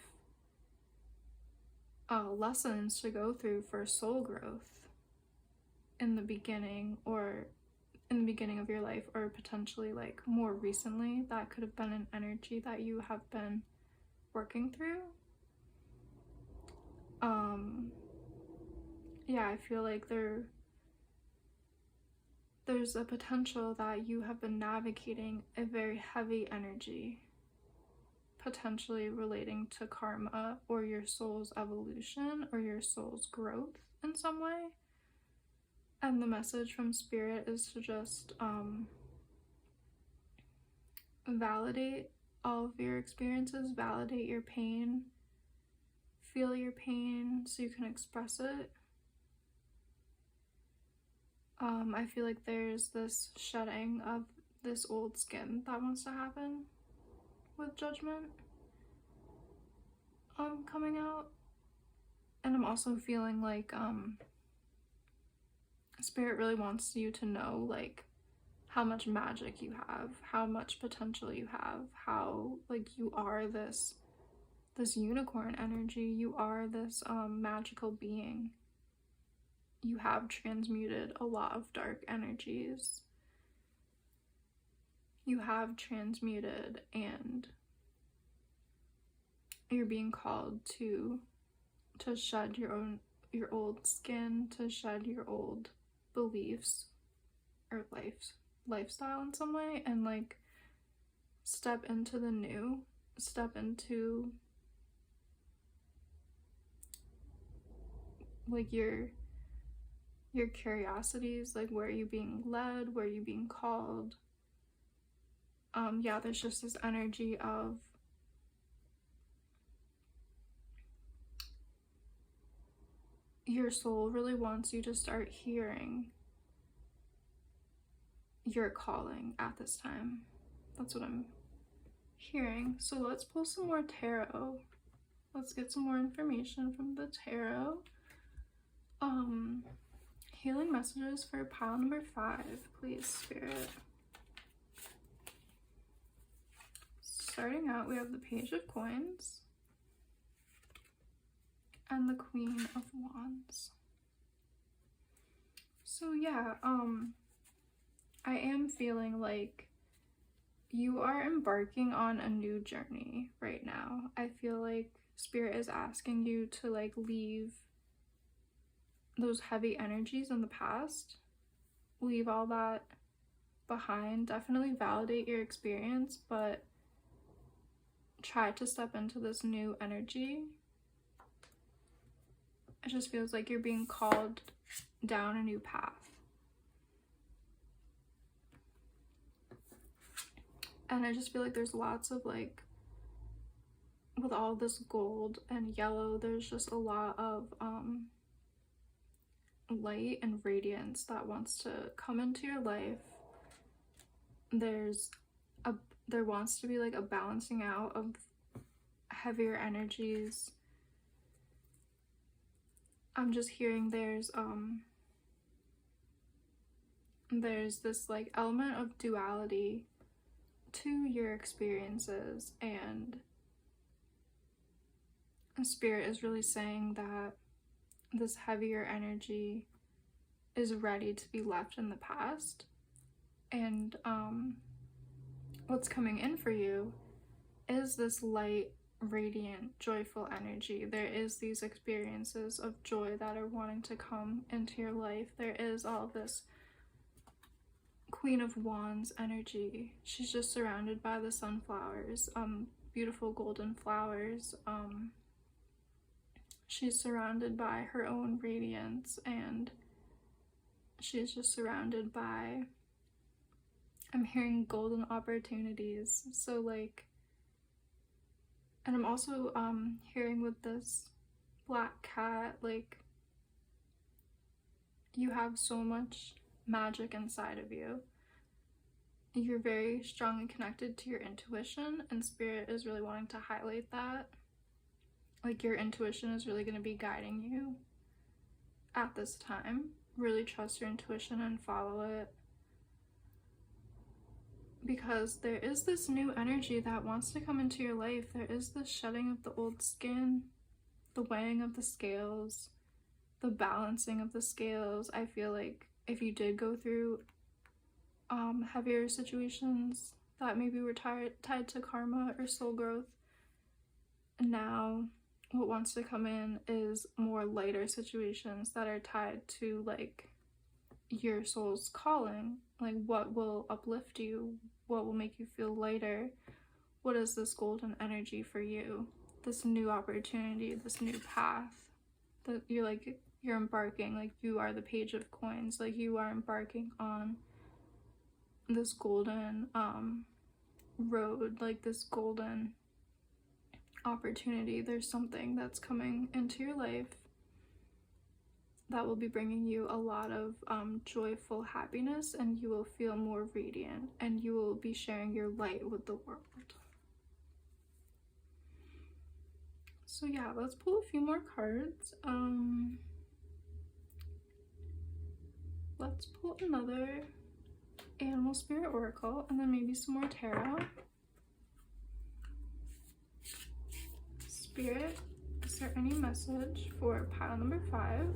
lessons to go through for soul growth in the beginning, or in the beginning of your life, or potentially like more recently. That could have been an energy that you have been working through. Yeah, I feel like there's a potential that you have been navigating a very heavy energy, potentially relating to karma or your soul's evolution or your soul's growth in some way. And the message from Spirit is to just validate all of your experiences, validate your pain, feel your pain so you can express it. I feel like there's this shedding of this old skin that wants to happen with Judgment coming out. And I'm also feeling like Spirit really wants you to know like how much magic you have, how much potential you have, how like you are this unicorn energy, you are this magical being. You have transmuted a lot of dark energies. You have transmuted, and you're being called to shed your old skin, to shed your old beliefs or lifestyle in some way, and like step into the new, step into like your curiosities, like where are you being led, where are you being called. Yeah, there's just this energy of your soul really wants you to start hearing your calling at this time. That's what I'm hearing. So let's pull some more tarot. Let's get some more information from the tarot. Healing messages for pile number 5, please, Spirit. Starting out, we have the Page of Coins and the Queen of Wands. So yeah, I am feeling like you are embarking on a new journey right now. I feel like Spirit is asking you to like leave those heavy energies in the past, leave all that behind. Definitely validate your experience, but try to step into this new energy. It just feels like you're being called down a new path. And I just feel like there's lots of like, with all this gold and yellow, there's just a lot of light and radiance that wants to come into your life. There wants to be like a balancing out of heavier energies. I'm just hearing there's this like element of duality to your experiences, and Spirit is really saying that this heavier energy is ready to be left in the past, and what's coming in for you is this light, radiant, joyful energy. There is these experiences of joy that are wanting to come into your life. There is all this Queen of Wands energy. She's just surrounded by the sunflowers, beautiful golden flowers. She's surrounded by her own radiance, and she's just surrounded by, I'm hearing golden opportunities. So like, and I'm also hearing with this black cat, like you have so much magic inside of you. You're very strongly connected to your intuition, and Spirit is really wanting to highlight that. Like your intuition is really going to be guiding you at this time. Really trust your intuition and follow it, because there is this new energy that wants to come into your life. There is this shedding of the old skin, the weighing of the scales, the balancing of the scales. I feel like if you did go through heavier situations that maybe were tied to karma or soul growth, now what wants to come in is more lighter situations that are tied to like your soul's calling. Like, what will uplift you? What will make you feel lighter? What is this golden energy for you? This new opportunity, this new path that you're embarking, like you are the page of coins, like you are embarking on this golden road, like this golden opportunity. There's something that's coming into your life that will be bringing you a lot of joyful happiness, and you will feel more radiant, and you will be sharing your light with the world. So yeah, let's pull a few more cards. Let's pull another animal spirit oracle, and then maybe some more tarot. Spirit, is there any message for pile number 5?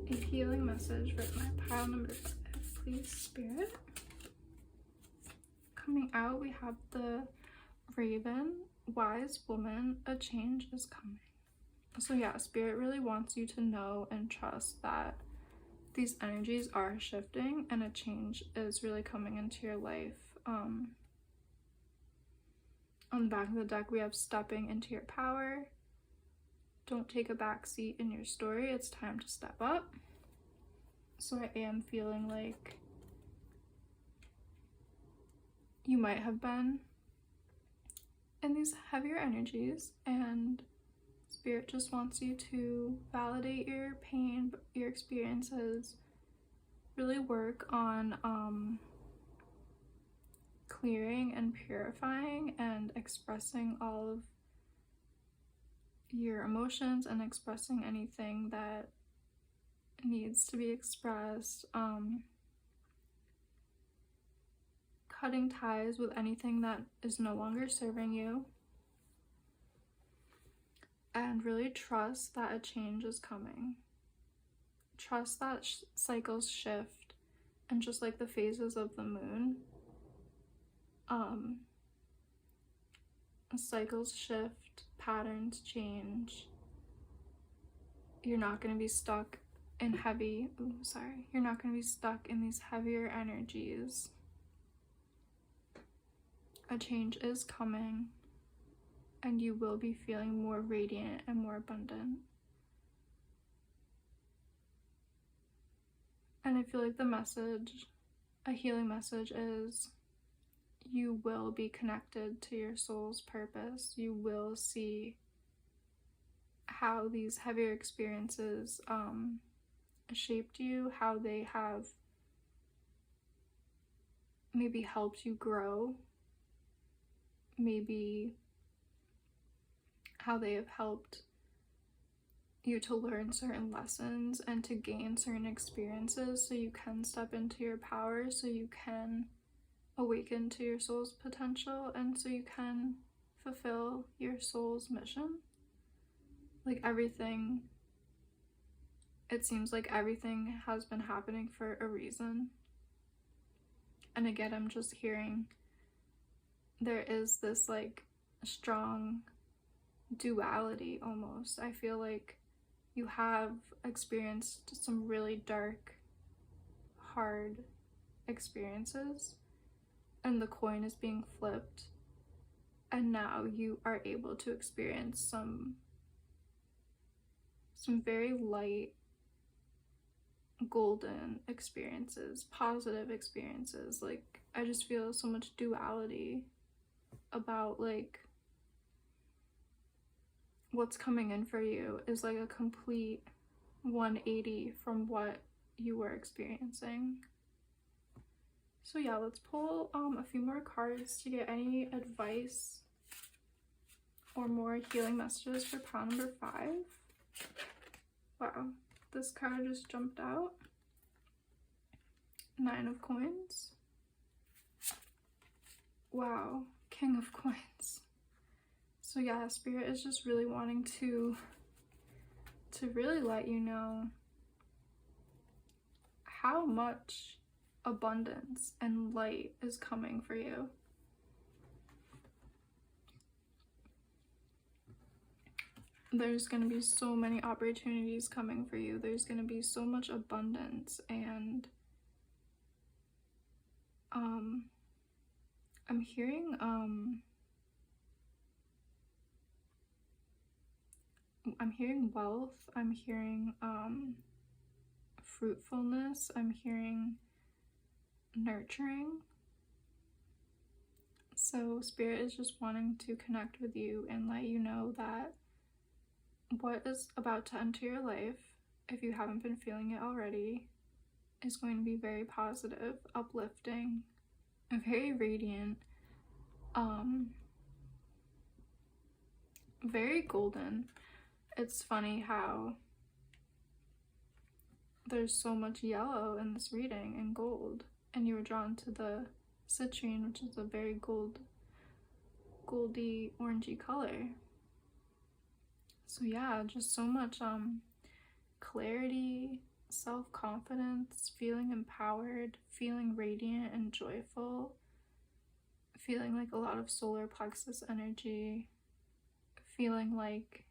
A healing message for my pile number 5, please, Spirit. Coming out, we have the Raven, wise woman, a change is coming. So yeah, Spirit really wants you to know and trust that these energies are shifting and a change is really coming into your life. On the back of the deck, we have stepping into your power. Don't take a back seat in your story. It's time to step up. So I am feeling like you might have been in these heavier energies, and Spirit just wants you to validate your pain, your experiences, really work on clearing and purifying and expressing all of your emotions and expressing anything that needs to be expressed, cutting ties with anything that is no longer serving you, and really trust that a change is coming. Trust that cycles shift, and just like the phases of the moon, cycles shift, patterns change. You're not going to be stuck in you're not going to be stuck in these heavier energies. A change is coming, and you will be feeling more radiant and more abundant. And I feel like the message, a healing message, is you will be connected to your soul's purpose. You will see how these heavier experiences shaped you, how they have maybe helped you grow, maybe how they have helped you to learn certain lessons and to gain certain experiences so you can step into your power, so you can awaken to your soul's potential, and so you can fulfill your soul's mission. Like everything, it seems like everything has been happening for a reason. And again, I'm just hearing there is this like strong duality almost. I feel like you have experienced some really dark, hard experiences, and the coin is being flipped, and now you are able to experience some very light, golden experiences, positive experiences. Like, I just feel so much duality about like what's coming in for you is like a complete 180 from what you were experiencing. So yeah, let's pull a few more cards to get any advice or more healing messages for pile number 5. Wow, this card just jumped out. 9 of coins. Wow, King of coins. So yeah, Spirit is just really wanting to really let you know how much abundance and light is coming for you. there's going to be so many opportunities coming for you. There's going to be so much abundance, and I'm hearing wealth, I'm hearing fruitfulness, I'm hearing nurturing. So Spirit is just wanting to connect with you and let you know that what is about to enter your life, if you haven't been feeling it already, is going to be very positive, uplifting, and very radiant, very golden. It's funny how there's so much yellow in this reading and gold, and you were drawn to the citrine, which is a very goldy orangey color. So yeah, just so much clarity, self-confidence, feeling empowered, feeling radiant and joyful, feeling like a lot of solar plexus energy, feeling like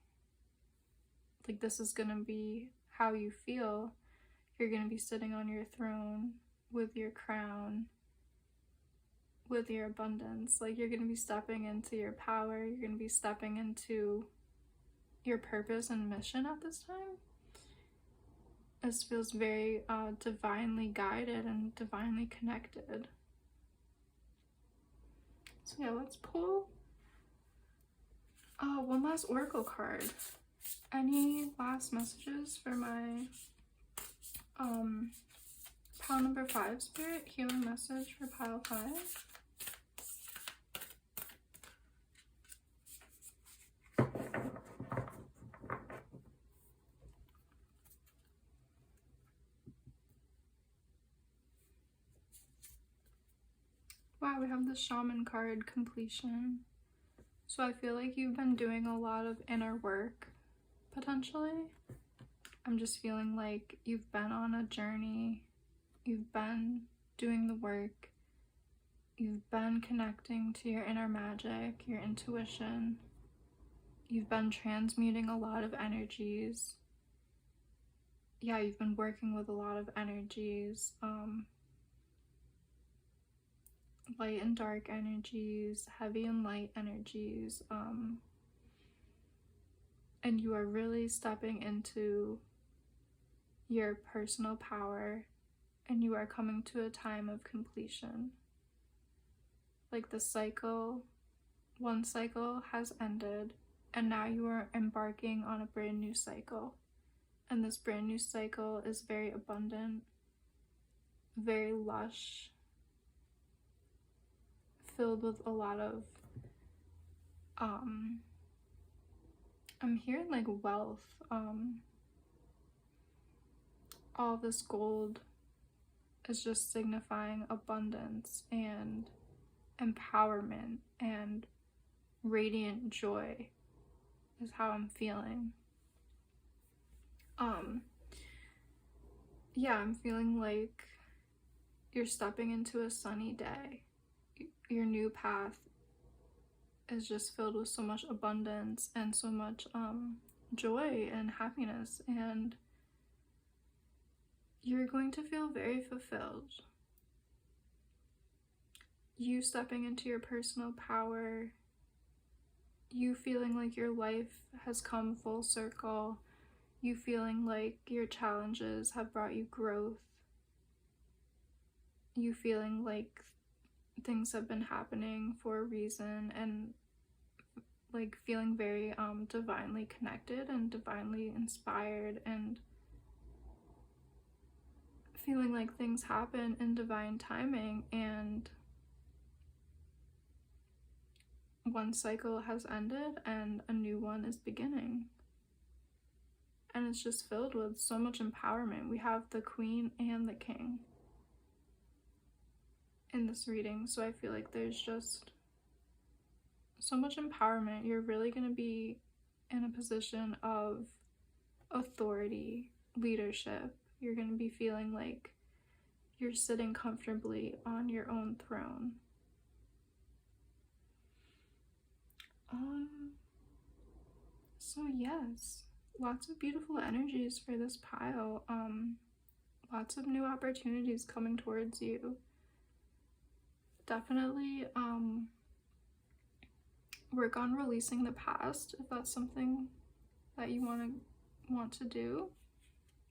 this is gonna be how you feel. You're gonna be sitting on your throne with your crown, with your abundance. Like, you're gonna be stepping into your power. You're gonna be stepping into your purpose and mission at this time. This feels very divinely guided and divinely connected. So yeah, let's pull one last oracle card. Any last messages for my pile number 5 spirit? Healing message for pile 5. Wow, we have the shaman card, completion. So I feel like you've been doing a lot of inner work, potentially. I'm just feeling like you've been on a journey. You've been doing the work. You've been connecting to your inner magic, your intuition. You've been transmuting a lot of energies. Yeah, you've been working with a lot of energies. Light and dark energies, heavy and light energies, and you are really stepping into your personal power, and you are coming to a time of completion. Like, the cycle, one cycle has ended, and now you are embarking on a brand new cycle. And this brand new cycle is very abundant, very lush, filled with a lot of I'm hearing like wealth. All this gold is just signifying abundance and empowerment and radiant joy is how I'm feeling. Yeah, I'm feeling like you're stepping into a sunny day. Your new path is just filled with so much abundance and so much joy and happiness, and you're going to feel very fulfilled. You stepping into your personal power, you feeling like your life has come full circle, you feeling like your challenges have brought you growth, you feeling like things have been happening for a reason, and like feeling very divinely connected and divinely inspired, and feeling like things happen in divine timing, and one cycle has ended and a new one is beginning. And it's just filled with so much empowerment. We have the Queen and the King in this reading, so I feel like there's just so much empowerment. You're really going to be in a position of authority, leadership. You're going to be feeling like you're sitting comfortably on your own throne. So yes, lots of beautiful energies for this pile. Lots of new opportunities coming towards you. Definitely work on releasing the past if that's something that you want to do,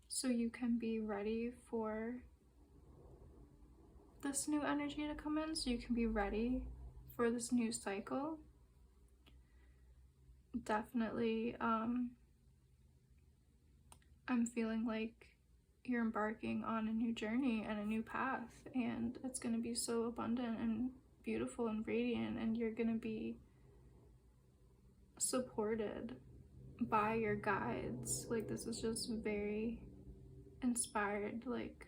so you can be ready for this new energy to come in, so you can be ready for this new cycle. Definitely I'm feeling like you're embarking on a new journey and a new path, and it's going to be so abundant and beautiful and radiant, and you're going to be supported by your guides. Like, this is just very inspired, like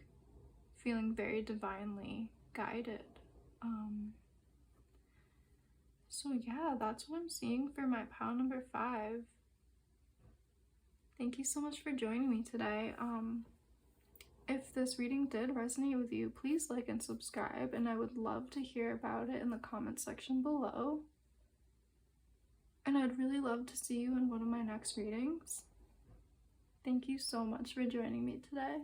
feeling very divinely guided. So yeah, that's what I'm seeing for my pile number 5. Thank you so much for joining me today. If this reading did resonate with you, please like and subscribe, and I would love to hear about it in the comment section below. And I'd really love to see you in one of my next readings. Thank you so much for joining me today.